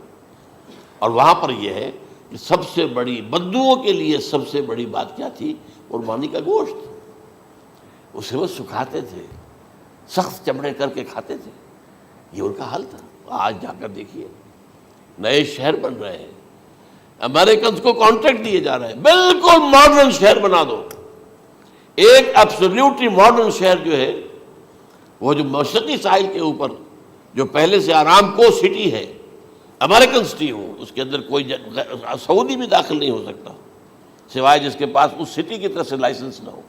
اور وہاں پر یہ ہے کہ سب سے بڑی بدوؤں کے لیے سب سے بڑی بات کیا تھی، قربانی کا گوشت، اسے وہ سکھاتے تھے، سخت چمڑے کر کے کھاتے تھے، یہ ان کا حل تھا۔ آج جا کر دیکھیے نئے شہر بن رہے ہیں، امریکنز کو کانٹریکٹ دیے جا رہے ہیں، بالکل ماڈرن شہر بنا دو، ایک ایبسلیوٹلی ماڈرن شہر جو ہے، وہ جو مشرقی ساحل کے اوپر جو پہلے سے آرام کو سٹی ہے، امریکن سٹی ہو، اس کے اندر کوئی سعودی بھی داخل نہیں ہو سکتا سوائے جس کے پاس اس سٹی کی طرف سے لائسنس نہ ہو،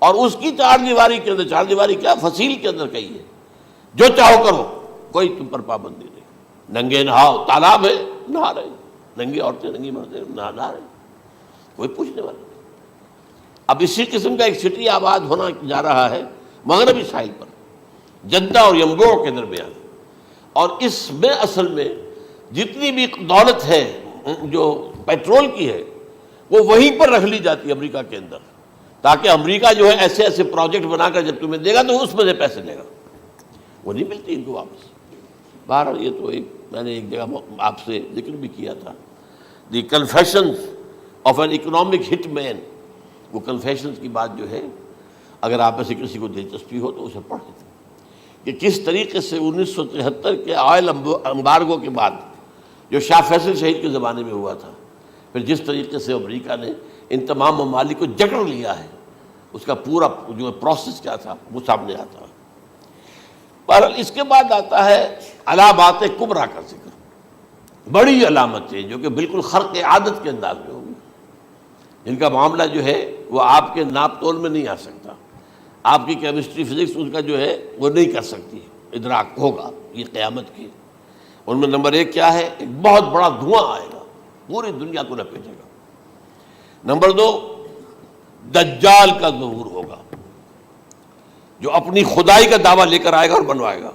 اور اس کی چار دیواری کے اندر، چار دیواری کیا فصیل کے اندر کہی ہے، جو چاہو کرو، کوئی تم پر پابندی نہیں، ننگے نہاؤ، تالاب ہے نہا رہے، ننگی عورتیں ننگی مردیں نہا رہے، کوئی پوچھنے والا نہیں۔ اب اسی قسم کا ایک سٹی آباد ہونا جا رہا ہے مغربی ساحل پر، جدہ اور ینبوع کے درمیان، اور اس میں اصل میں جتنی بھی دولت ہے جو پیٹرول کی ہے، وہ وہیں پر رکھ لی جاتی ہے امریکہ کے اندر، تاکہ امریکہ جو ہے ایسے ایسے پروجیکٹ بنا کر جب تمہیں دے گا تو اس میں سے پیسے لے گا، وہ نہیں ملتی ان کو واپس۔ بہرحال یہ تو ایک میں نے ایک جگہ آپ سے ذکر بھی کیا تھا، دی کنفیشنز آف این اکنامک ہٹ مین، وہ کنفیشنز کی بات جو ہے اگر آپ میں سے کسی کو دلچسپی ہو تو اسے پڑھیں کہ کس طریقے سے 1973 کے آئل امبارگو کے بعد جو شاہ فیصل شہید کے زمانے میں ہوا تھا، پھر جس طریقے سے امریکہ نے ان تمام ممالک کو جکڑ لیا ہے، اس کا پورا جو پروسیس کیا تھا وہ سامنے آتا ہے۔ بہرحال اس کے بعد آتا ہے علامات کبریٰ کا ذکر، بڑی علامتیں جو کہ بالکل خرق عادت کے انداز میں ہوگی، جن کا معاملہ جو ہے وہ آپ کے ناپ تول میں نہیں آ سکتا، آپ کی کیمسٹری فزکس اس کا جو ہے وہ نہیں کر سکتی ادراک ہوگا یہ قیامت کی۔ ان میں نمبر 1 کیا ہے، ایک بہت بڑا دھواں آئے گا، پوری دنیا کو لپیٹے گا۔ نمبر 2 دجال کا ظہور ہوگا، جو اپنی خدائی کا دعویٰ لے کر آئے گا اور بنوائے گا،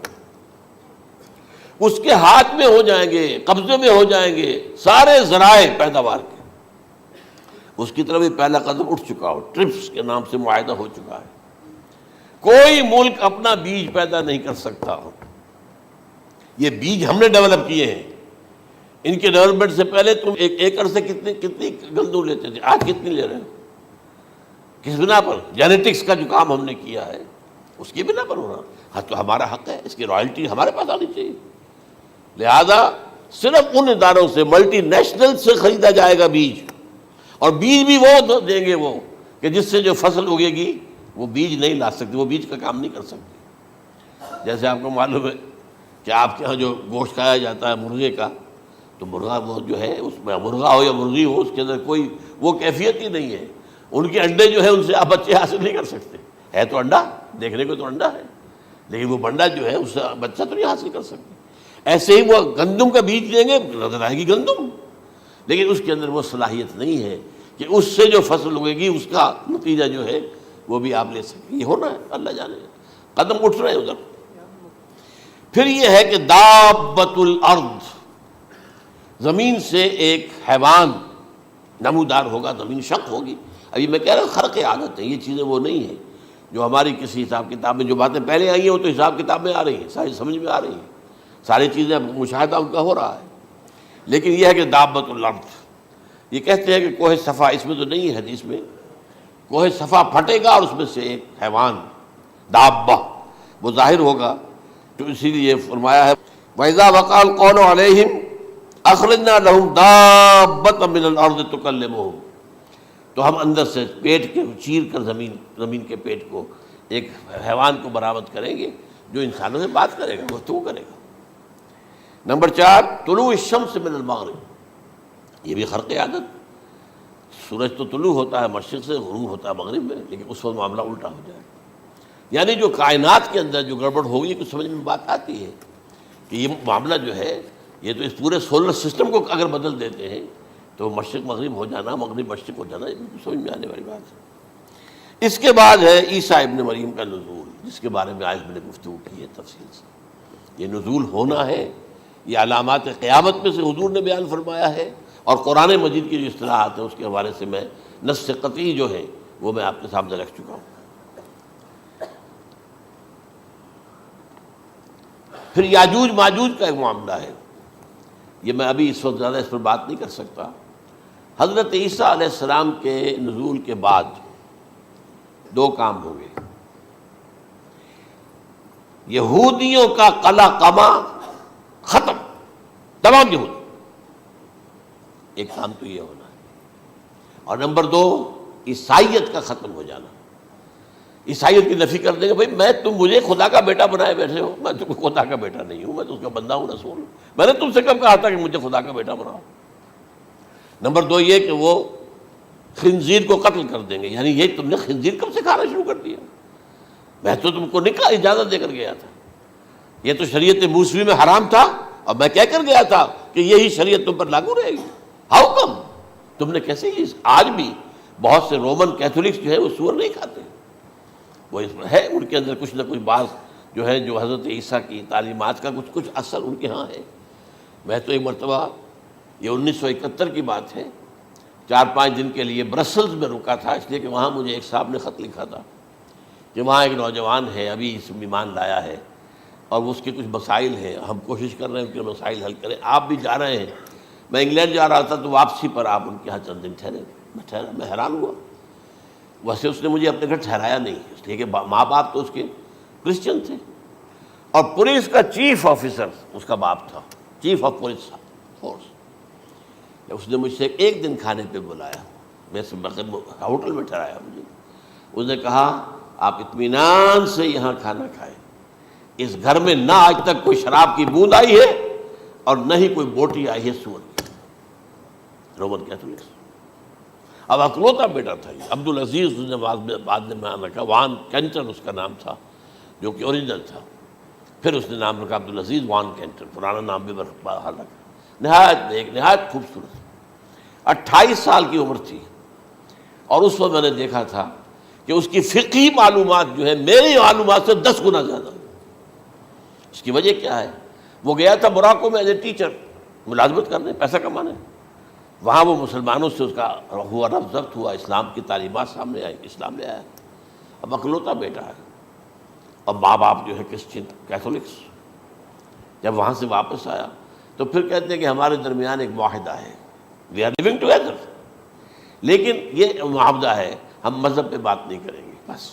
اس کے ہاتھ میں ہو جائیں گے، قبضے میں ہو جائیں گے سارے ذرائع پیداوار کے، اس کی طرف بھی پہلا قدم اٹھ چکا ہو، ٹرپس کے نام سے معاہدہ ہو چکا ہے، کوئی ملک اپنا بیج پیدا نہیں کر سکتا، یہ بیج ہم نے ڈیولپ کیے ہیں، ان کے ڈیولپمنٹ سے پہلے تم ایک ایکڑ سے کتنی گندم لیتے تھے، آج کتنی لے رہے ہو، کس بنا پر؟ جینیٹکس کا جو کام ہم نے کیا ہے اس کی بنا پر ہو رہا، ہاں تو ہمارا حق ہے، اس کی رائلٹی ہمارے پاس آنی چاہیے، لہذا صرف ان اداروں سے ملٹی نیشنل سے خریدا جائے گا بیج، اور بیج بھی وہ دیں گے وہ کہ جس سے جو فصل اگے گی وہ بیج نہیں لا سکتی، وہ بیج کا کام نہیں کر سکتی۔ جیسے آپ کو معلوم ہے کہ آپ کے ہاں جو گوشت کھایا جاتا ہے مرغے کا، تو مرغا وہ جو ہے اس میں مرغا ہو یا مرغی ہو، اس کے اندر کوئی وہ کیفیت ہی نہیں ہے، ان کے انڈے جو ہے ان سے آپ بچے حاصل نہیں کر سکتے، ہے تو انڈا، دیکھنے کو تو انڈا ہے، لیکن وہ بنڈا جو ہے اس سے بچہ تو نہیں حاصل کر سکتے۔ ایسے ہی وہ گندم کا بیج دیں گے، نظر آئے گی گندم، لیکن اس کے اندر وہ صلاحیت نہیں ہے کہ اس سے جو فصل اگے گی اس کا نتیجہ جو ہے وہ بھی آپ لے سکیں، یہ ہونا ہے، اللہ جانے، قدم اٹھ رہے ہیں ادھر۔ پھر یہ ہے کہ دابۃ الارض، زمین سے ایک حیوان نمودار ہوگا، زمین شق ہوگی۔ ابھی میں کہہ رہا ہوں خرق عادت ہے، یہ چیزیں وہ نہیں ہیں جو ہماری کسی حساب کتاب میں جو باتیں پہلے آئی ہیں وہ تو حساب کتاب میں آ رہی ہیں، ساری سمجھ میں آ رہی ہیں، ساری چیزیں مشاہدہ ان کا ہو رہا ہے، لیکن یہ ہے کہ دابۃ الارض، یہ کہتے ہیں کہ کوہ صفا، اس میں تو نہیں ہے حدیث میں، کوہ صفا پھٹے گا اور اس میں سے ایک حیوان دابہ وہ ظاہر ہوگا، تو اسی لیے فرمایا ہے وَإِذَا وَقَعَ الْقَوْلُ عَلَيْهِمْ أَخْرَجْنَا لَهُمْ دَابَّةً مِّنَ الْأَرْضِ تُكَلِّمُهُمْ، تو ہم اندر سے پیٹ کے چیر کر زمین کے پیٹ کو ایک حیوان کو برآمد کریں گے جو انسانوں سے بات کرے گا، گفتگو کرے گا۔ نمبر 4 طلوع الشمس من المغرب، یہ بھی خرق عادت، سورج تو طلوع ہوتا ہے مشرق سے، غروب ہوتا ہے مغرب میں، لیکن اس وقت معاملہ الٹا ہو جائے، یعنی جو کائنات کے اندر جو گڑبڑ ہوگی کچھ سمجھ میں بات آتی ہے کہ یہ معاملہ جو ہے یہ تو اس پورے سولر سسٹم کو اگر بدل دیتے ہیں تو مشرق مغرب ہو جانا، مغرب مشرق ہو جانا، یہ بالکل سمجھ میں آنے والی بات ہے۔ اس کے بعد ہے عیسیٰ ابن مریم کا نزول، جس کے بارے میں آج میں نے گفتگو کی ہے تفصیل سے۔ یہ نزول ہونا ہے، یہ علامات قیامت میں سے حضور نے بیان فرمایا ہے، اور قرآن مجید کی جو اصطلاحات ہیں اس کے حوالے سے میں نص قطعی جو ہے وہ میں آپ کے سامنے رکھ چکا ہوں۔ پھر یاجوج ماجوج کا ایک معاملہ ہے، یہ میں ابھی اس وقت زیادہ اس پر بات نہیں کر سکتا۔ حضرت عیسیٰ علیہ السلام کے نزول کے بعد 2 کام ہوں گے، یہودیوں کا قلع قمع ختم، تمام یہود، ایک کام تو یہ ہونا ہے، اور نمبر 2 عیسائیت کا ختم ہو جانا۔ عیسائیت کی نفی کر دیں گے، بھائی میں تم مجھے خدا کا بیٹا بنائے بیٹھے ہو، میں تم خدا کا بیٹا نہیں ہوں، میں تو اس کا بندہ ہوں، رسول ہوں، میں نے تم سے کب کہا تھا کہ مجھے خدا کا بیٹا بناؤ۔ نمبر 2 یہ کہ وہ خنزیر کو قتل کر دیں گے، یعنی یہ تم نے خنزیر کب سے کھانا شروع کر دیا، میں تو تم کو نکاح اجازت دے کر گیا تھا، یہ تو شریعت موسوی میں حرام تھا، اور میں کہہ کر گیا تھا کہ یہی شریعت تم پر لاگو رہے گی، ہاؤ کم تم نے کیسے یہ؟ آج بھی بہت سے رومن کیتھولکس جو ہے وہ سور نہیں کھاتے، وہ اس میں ہے ان کے اندر کچھ نہ کچھ بعض جو ہے جو حضرت عیسیٰ کی تعلیمات کا کچھ اثر ان کے ہاں ہے۔ میں تو ایک مرتبہ، یہ 1971 کی بات ہے، 4-5 دن کے لیے برسلز میں رکا تھا، اس لیے کہ وہاں مجھے ایک صاحب نے خط لکھا تھا کہ وہاں ایک نوجوان ہے، ابھی اس ایمان لایا ہے، اور اس کے کچھ مسائل ہیں، ہم کوشش کر رہے ہیں ان کے مسائل حل کریں، آپ بھی جا رہے ہیں۔ میں انگلینڈ جا رہا تھا تو واپسی پر آپ ان کے یہاں چند دن ٹھہرے، میں حیران ہوا، ویسے اس نے مجھے اپنے گھر ٹھہرایا نہیں، اس لیے کہ ماں باپ تو اس کے کرسچن تھے، اور پولیس کا چیف آفیسر اس کا باپ تھا، چیف آف پولیس فورس۔ اس نے مجھ سے 1 دن کھانے پہ بلایا، میں سے ہوٹل میں ٹھہرایا مجھے، اس نے کہا آپ اطمینان سے یہاں کھانا کھائیں، اس گھر میں نہ آج تک کوئی شراب کی بوند آئی ہے اور نہ ہی کوئی بوٹی آئی ہے سور کی۔ رومن کیتھولکس، اب اکلوتا بیٹا تھا یہ عبدالعزیز، نے بعد میں نام رکھا، وان کینٹر اس کا نام تھا جو کہ اوریجنل تھا، پھر اس نے نام رکھا عبدالعزیز وان کینٹر، پرانا نام بھی بہرحال رکھا۔ نہایت ایک نہایت خوبصورت، 28 سال کی عمر تھی، اور اس وقت میں نے دیکھا تھا کہ اس کی فقہی معلومات جو ہے میری معلومات سے 10 گنا زیادہ۔ اس کی وجہ کیا ہے؟ وہ گیا تھا موراکو میں ایز اے ٹیچر ملازمت کرنے، پیسہ کمانے، وہاں وہ مسلمانوں سے اس کا ہوا رفت ضبط ہوا، اسلام کی تعلیمات سامنے آئی، اسلام لے آیا، اب اکلوتا بیٹا ہے، اور ماں باپ جو ہے کرسچن کیتھولکس۔ جب وہاں سے واپس آیا تو پھر کہتے ہیں کہ ہمارے درمیان ایک معاہدہ ہے، وی آر لیونگ ٹوگیدر، لیکن یہ معاہدہ ہے ہم مذہب پہ بات نہیں کریں گے، بس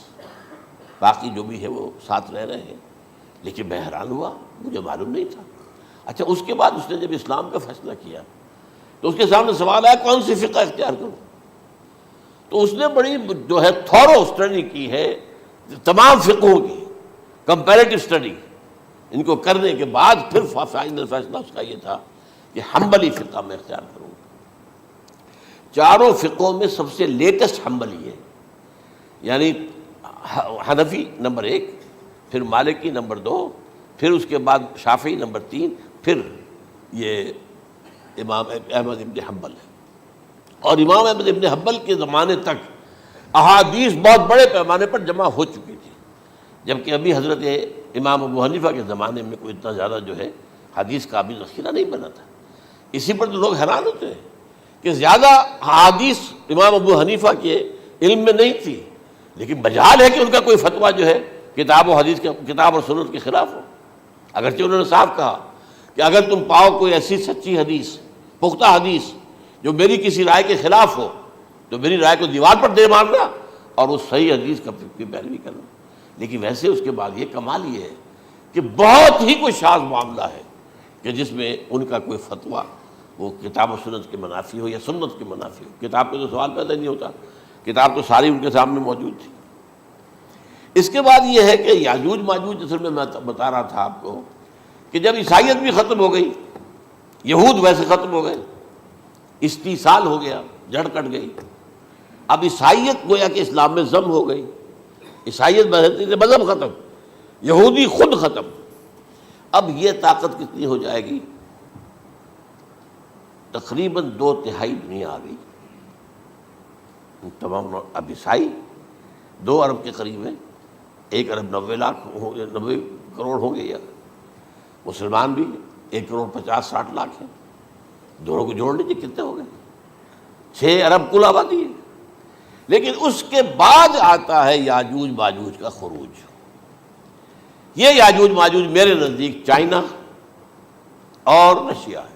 باقی جو بھی ہے وہ ساتھ رہ رہے ہیں۔ لیکن میں حیران ہوا، مجھے معلوم نہیں تھا۔ اچھا، اس کے بعد اس نے جب اسلام کا فیصلہ کیا تو اس کے سامنے سوال آیا کون سی فقہ اختیار کروں، تو اس نے بڑی جو ہے تھورو اسٹڈی کی ہے تمام فقہوں کی، کمپیریٹو اسٹڈی، ان کو کرنے کے بعد پھر فائنل فیصلہ اس کا یہ تھا کہ حنبلی فقہ میں اختیار کروں۔ 4 فقہوں میں سب سے لیٹسٹ حنبلی ہے، یعنی حنفی نمبر 1، پھر مالکی نمبر 2، پھر اس کے بعد شافعی نمبر 3، پھر یہ امام احمد ابن حنبل ہے۔ اور امام احمد ابن حنبل کے زمانے تک احادیث بہت بڑے پیمانے پر جمع ہو چکی تھی، جبکہ ابھی حضرت امام ابو حنیفہ کے زمانے میں کوئی اتنا زیادہ جو ہے حدیث کا بھی ذخیرہ نہیں بنا تھا۔ اسی پر تو لوگ حیران ہوتے ہیں کہ زیادہ حدیث امام ابو حنیفہ کے علم میں نہیں تھی، لیکن مجال ہے کہ ان کا کوئی فتویٰ جو ہے کتاب و حدیث کے، کتاب اور سنت کے خلاف ہو، اگرچہ انہوں نے صاف کہا کہ اگر تم پاؤ کوئی ایسی سچی حدیث، پختہ حدیث جو میری کسی رائے کے خلاف ہو تو میری رائے کو دیوار پر دے مارنا اور اس صحیح حدیث کا پیروی کرنا۔ لیکن ویسے اس کے بعد یہ کمال یہ ہے کہ بہت ہی کوئی شاذ معاملہ ہے کہ جس میں ان کا کوئی فتویٰ وہ کتاب و سنت کے منافی ہو یا سنت کے منافی ہو۔ کتاب پہ تو سوال پیدا نہیں ہوتا، کتاب تو ساری ان کے سامنے موجود تھی۔ اس کے بعد یہ ہے کہ یاجوج ماجوج، اصل میں بتا رہا تھا آپ کو کہ جب عیسائیت بھی ختم ہو گئی، یہود ویسے ختم ہو گئے، استیصال ہو گیا، جڑ کٹ گئی، اب عیسائیت گویا کہ اسلام میں ضم ہو گئی، عیسائیت مذہب ختم، یہودی خود ختم، اب یہ طاقت کتنی ہو جائے گی؟ تقریباً 2/3 دنیا آ گئی، تمام اب عیسائی 2 ارب کے قریب ہیں، 1 ارب 90 کروڑ ہوں گے، یا مسلمان بھی 1 کروڑ 50-60 لاکھ ہیں، دونوں کو جوڑ لیجیے کتنے ہو گئے؟ 6 ارب کل آبادی ہے۔ لیکن اس کے بعد آتا ہے یاجوج ماجوج کا خروج۔ یہ یاجوج ماجوج میرے نزدیک چائنا اور رشیا ہے،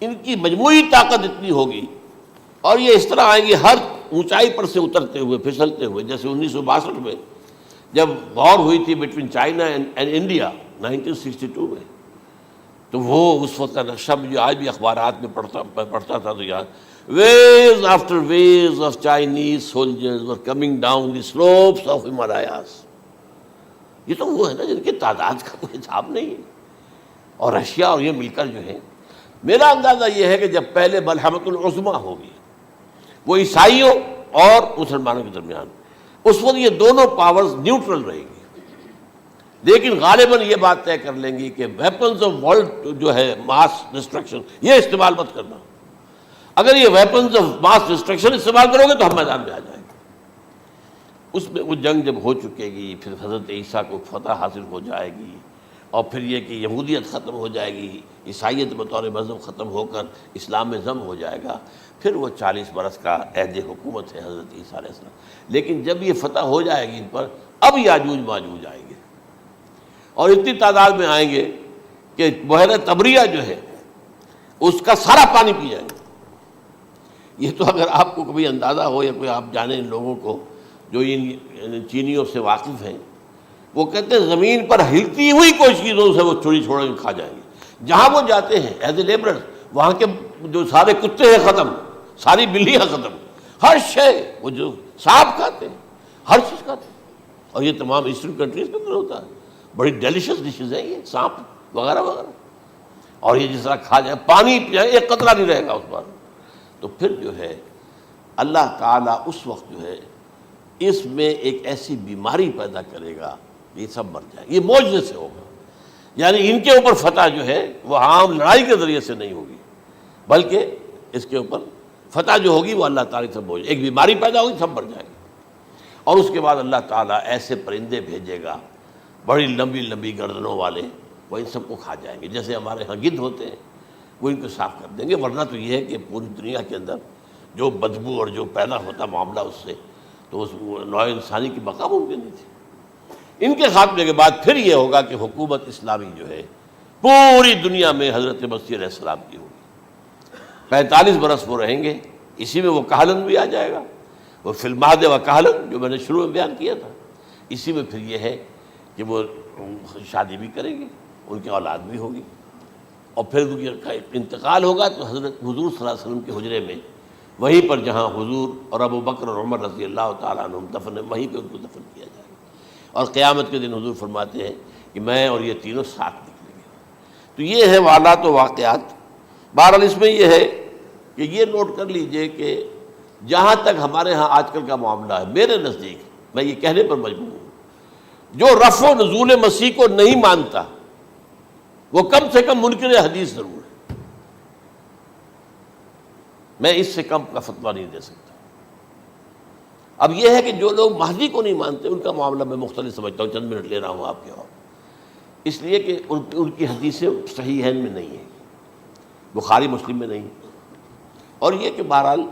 ان کی مجموعی طاقت اتنی ہوگی، اور یہ اس طرح آئیں گے ہر اونچائی پر سے اترتے ہوئے، پھسلتے ہوئے، جیسے 1962 میں جب وار ہوئی تھی بٹوین چائنا اینڈ انڈیا 1962 میں، تو وہ اس وقت کا نقشہ جو آج بھی اخبارات میں پڑھتا تھا تو یاد، waves after waves of Chinese soldiers were coming down the slopes of Himalayas۔ یہ تو وہ ہے نا جن کی تعداد کا کوئی حساب نہیں ہے، اور رشیا اور یہ مل کر جو ہے، میرا اندازہ یہ ہے کہ جب پہلے ملحمۃ العظمیٰ ہوگی وہ عیسائیوں اور مسلمانوں کے درمیان، اس وقت یہ دونوں پاورز نیوٹرل رہے گی، لیکن غالباً یہ بات طے کر لیں گی کہ ویپنز آف ورلڈ جو ہے ماس ڈسٹرکشن، یہ استعمال مت کرنا، اگر یہ ویپنز آف ماس ڈسٹرکشن استعمال کرو گے تو ہم میدان میں آ جائیں گے۔ اس میں وہ جنگ جب ہو چکے گی، پھر حضرت عیسیٰ کو فتح حاصل ہو جائے گی، اور پھر یہ کہ یہودیت ختم ہو جائے گی، عیسائیت بطور مذہب ختم ہو کر اسلام میں ضم ہو جائے گا، پھر وہ 40 برس کا عہد حکومت ہے حضرت عیسیٰ علیہ السلام۔ لیکن جب یہ فتح ہو جائے گی ان پر، اب یاجوج ماجوج آئیں گے، اور اتنی تعداد میں آئیں گے کہ بحیرہ طبریہ جو ہے اس کا سارا پانی پی جائیں گے۔ یہ تو اگر آپ کو کبھی اندازہ ہو یا کوئی آپ جانیں ان لوگوں کو جو ان چینیوں سے واقف ہیں، وہ کہتے ہیں زمین پر ہلتی ہوئی کوئی چیزوں سے وہ چوری چھوڑ کے کھا جائیں گے۔ جہاں وہ جاتے ہیں ایز اے لیبرر، وہاں کے جو سارے کتے ہیں ختم، ساری بلیاں ختم، ہر شے، وہ جو سانپ کھاتے ہیں، ہر چیز کھاتے ہیں، اور یہ تمام ایسٹرن کنٹریز کے اندر ہوتا ہے، بڑی ڈیلیشس ڈشز ہیں یہ سانپ وغیرہ وغیرہ، اور یہ جس طرح کھا جائے، پانی پی جائے، ایک قطرہ نہیں رہے گا اس پر۔ تو پھر جو ہے اللہ تعالیٰ اس وقت جو ہے اس میں ایک ایسی بیماری پیدا کرے گا، یہ سب مر جائے، یہ معجزے سے ہوگا، یعنی ان کے اوپر فتح جو ہے وہ عام لڑائی کے ذریعے سے نہیں ہوگی، بلکہ اس کے اوپر فتح جو ہوگی وہ اللہ تعالیٰ سے ہوگی، ایک بیماری پیدا ہوگی، سب مر جائے گی، اور اس کے بعد اللہ تعالیٰ ایسے پرندے بھیجے گا بڑی لمبی لمبی گردنوں والے، وہ ان سب کو کھا جائیں گے، جیسے ہمارے ہاں گدھ ہوتے ہیں، وہ ان کو صاف کر دیں گے۔ ورنہ تو یہ ہے کہ پوری دنیا کے اندر جو بدبو اور جو پیدا ہوتا معاملہ اس سے، تو اس نوع انسانی کی بقا ممکن نہیں تھی۔ ان کے خاتمے کے بعد پھر یہ ہوگا کہ حکومت اسلامی جو ہے پوری دنیا میں حضرت مسیح علیہ السلام کی ہوگی، 45 برس وہ رہیں گے، اسی میں وہ کہلن بھی آ جائے گا، وہ فی المہد و کہلن جو میں نے شروع میں بیان کیا تھا، اسی میں پھر یہ ہے کہ وہ شادی بھی کریں گے، ان کی اولاد بھی ہوگی، اور پھر ان کا انتقال ہوگا تو حضرت حضور صلی اللہ علیہ وسلم کے حجرے میں، وہیں پر جہاں حضور اور ابو بکر اور عمر رضی اللہ تعالیٰ عنہم دفن ہیں، وہیں پہ ان کو دفن کیا جائے گا، اور قیامت کے دن حضور فرماتے ہیں کہ میں اور یہ تینوں ساتھ نکلیں گے۔ تو یہ ہے واقعات و واقعات۔ بہرحال اس میں یہ ہے کہ یہ نوٹ کر لیجئے کہ جہاں تک ہمارے ہاں آج کل کا معاملہ ہے، میرے نزدیک میں یہ کہنے پر مجبور ہوں، جو رفع و نزول مسیح کو نہیں مانتا وہ کم سے کم منکر حدیث ضرور ہے، میں اس سے کم کا فتویٰ نہیں دے سکتا۔ اب یہ ہے کہ جو لوگ مہدی کو نہیں مانتے ان کا معاملہ میں مختلف سمجھتا ہوں، چند منٹ لے رہا ہوں آپ کے اور، اس لیے کہ ان کی حدیثیں صحیحین میں نہیں ہیں، بخاری مسلم میں نہیں، اور یہ کہ بہرحال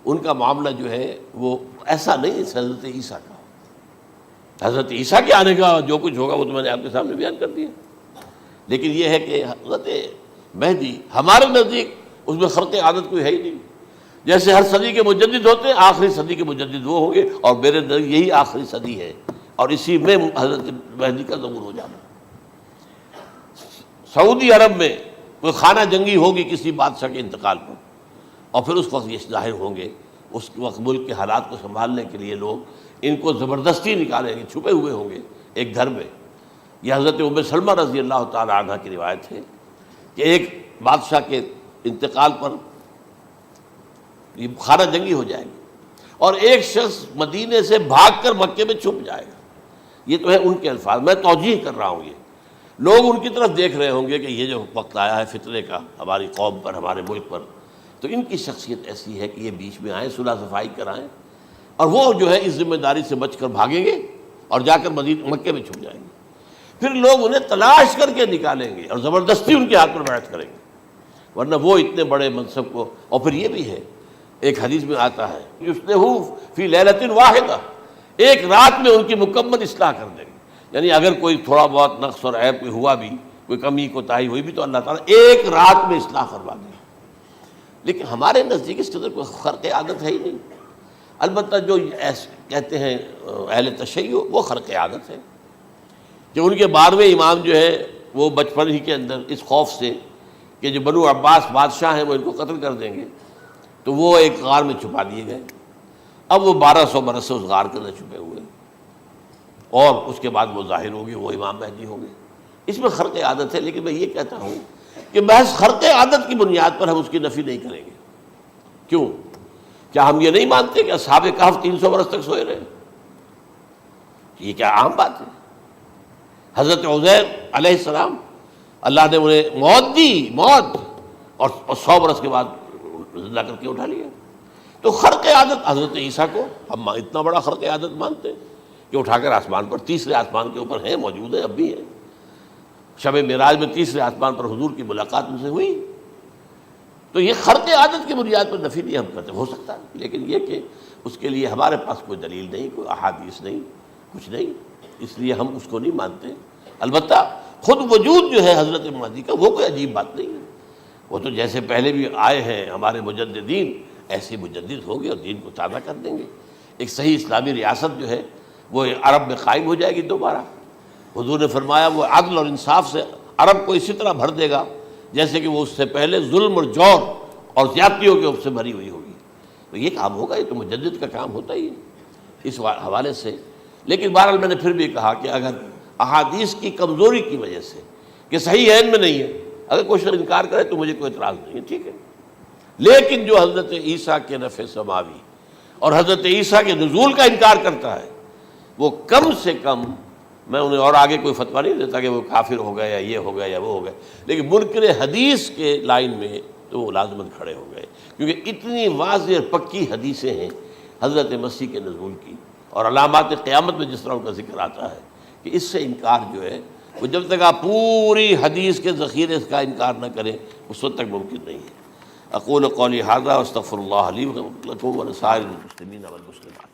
ان کا معاملہ جو ہے وہ ایسا نہیں ہے حضرت عیسیٰ کا۔ حضرت عیسیٰ کے آنے کا جو کچھ ہوگا وہ تو میں نے آپ کے سامنے بیان کر دیا، لیکن یہ ہے کہ حضرت مہدی ہمارے نزدیک اس میں خرق عادت کوئی ہے ہی نہیں، جیسے ہر صدی کے مجدد ہوتے ہیں، آخری صدی کے مجدد وہ ہوں گے، اور میرے نزدیک یہی آخری صدی ہے، اور اسی میں حضرت مہدی کا ظہور ہو جانا۔ سعودی عرب میں کوئی خانہ جنگی ہوگی کسی بادشاہ کے انتقال پر، اور پھر اس وقت یہ ظاہر ہوں گے، اس وقت ملک کے حالات کو سنبھالنے کے لیے لوگ ان کو زبردستی نکالیں گے، چھپے ہوئے ہوں گے ایک گھر میں، یہ حضرت ام سلمہ رضی اللہ تعالی عنہ کی روایت ہے کہ ایک بادشاہ کے انتقال پر یہ خانہ جنگی ہو جائے گی اور ایک شخص مدینے سے بھاگ کر مکے میں چھپ جائے گا. یہ تو ہے ان کے الفاظ، میں توجیہ کر رہا ہوں. یہ لوگ ان کی طرف دیکھ رہے ہوں گے کہ یہ جو وقت آیا ہے فتنے کا ہماری قوم پر، ہمارے ملک پر، تو ان کی شخصیت ایسی ہے کہ یہ بیچ میں آئیں، صلح صفائی کرائیں، اور وہ جو ہے اس ذمہ داری سے بچ کر بھاگیں گے اور جا کر مکے میں چھپ جائیں گے. پھر لوگ انہیں تلاش کر کے نکالیں گے اور زبردستی ان کے ہاتھ پر بیعت کریں گے، ورنہ وہ اتنے بڑے منصب کو. اور پھر یہ بھی ہے، ایک حدیث میں آتا ہے یصلحو فی لیلۃ واحدہ، ایک رات میں ان کی مکمل اصلاح کر دیں گے. یعنی اگر کوئی تھوڑا بہت نقص اور عیب کوئی ہوا بھی، کوئی کمی کوتاہی ہوئی بھی، تو اللہ تعالیٰ ایک رات میں اصلاح کروا دیں. لیکن ہمارے نزدیک اس قدر کوئی خرق عادت ہے ہی نہیں. البتہ جو کہتے ہیں اہل تشیع، وہ خرق عادت ہے کہ ان کے 12ویں امام جو ہے وہ بچپن ہی کے اندر اس خوف سے کہ جو بنو عباس بادشاہ ہیں وہ ان کو قتل کر دیں گے، تو وہ ایک غار میں چھپا دیے گئے. اب وہ 1200 برس سے اس غار کے اندر چھپے ہوئے، اور اس کے بعد وہ ظاہر ہوگی، وہ امام مہدی ہوں گے. اس میں خرق عادت ہے، لیکن میں یہ کہتا ہوں کہ محض خرق عادت کی بنیاد پر ہم اس کی نفی نہیں کریں گے. کیوں؟ کیا ہم یہ نہیں مانتے کہ اصحاب کہف 300 برس تک سوئے رہے؟ یہ کیا عام بات ہے؟ حضرت عزیر علیہ السلام اللہ نے انہیں موت دی، موت، اور 100 برس کے بعد زندہ کر کے اٹھا لیا. تو خرق عادت حضرت عیسیٰ کو ہم اتنا بڑا خرق عادت مانتے ہیں کہ اٹھا کر آسمان پر، تیسرے آسمان کے اوپر ہیں، موجود ہیں، اب بھی ہیں. شب معراج میں تیسرے آسمان پر حضور کی ملاقات ان سے ہوئی. تو یہ خرق عادت کی بنیاد پر نفی نہیں ہم کرتے. ہو سکتا ہے، لیکن یہ کہ اس کے لیے ہمارے پاس کوئی دلیل نہیں، کوئی احادیث نہیں، کچھ نہیں، اس لیے ہم اس کو نہیں مانتے. البتہ خود وجود جو ہے حضرت مہدی کا، وہ کوئی عجیب بات نہیں ہے. وہ تو جیسے پہلے بھی آئے ہیں ہمارے مجددین، ایسے مجدد ہوں گے اور دین کو تازہ کر دیں گے. ایک صحیح اسلامی ریاست جو ہے وہ عرب میں قائم ہو جائے گی دوبارہ. حضور نے فرمایا وہ عدل اور انصاف سے عرب کو اسی طرح بھر دے گا جیسے کہ وہ اس سے پہلے ظلم اور جور اور زیادتیوں کے سے بھری ہوئی ہوگی. تو یہ کام ہوگا، یہ تو مجدد کا کام ہوتا ہی ہے اس حوالے سے. لیکن بہرحال میں نے پھر بھی کہا کہ اگر احادیث کی کمزوری کی وجہ سے کہ صحیح عین میں نہیں ہے، اگر کوئی شخص انکار کرے تو مجھے کوئی اعتراض نہیں ہے، ٹھیک ہے. لیکن جو حضرت عیسیٰ کے نفع سماوی اور حضرت عیسیٰ کے نزول کا انکار کرتا ہے، وہ کم سے کم، میں انہیں اور آگے کوئی فتویٰ نہیں دیتا کہ وہ کافر ہو گئے یا یہ ہو گئے یا وہ ہو گئے، لیکن منکر حدیث کے لائن میں تو وہ لازماً کھڑے ہو گئے، کیونکہ اتنی واضح اور پکی حدیثیں ہیں حضرت مسیح کے نزول کی، اور علامات قیامت میں جس طرح ان کا ذکر آتا ہے کہ اس سے انکار جو ہے وہ جب تک آپ پوری حدیث کے ذخیرے کا انکار نہ کریں اس وقت تک ممکن نہیں ہے. اقول قولی ھذا واستغفر اللہ لی ولکم ولسائر المسلمین والمسلمات.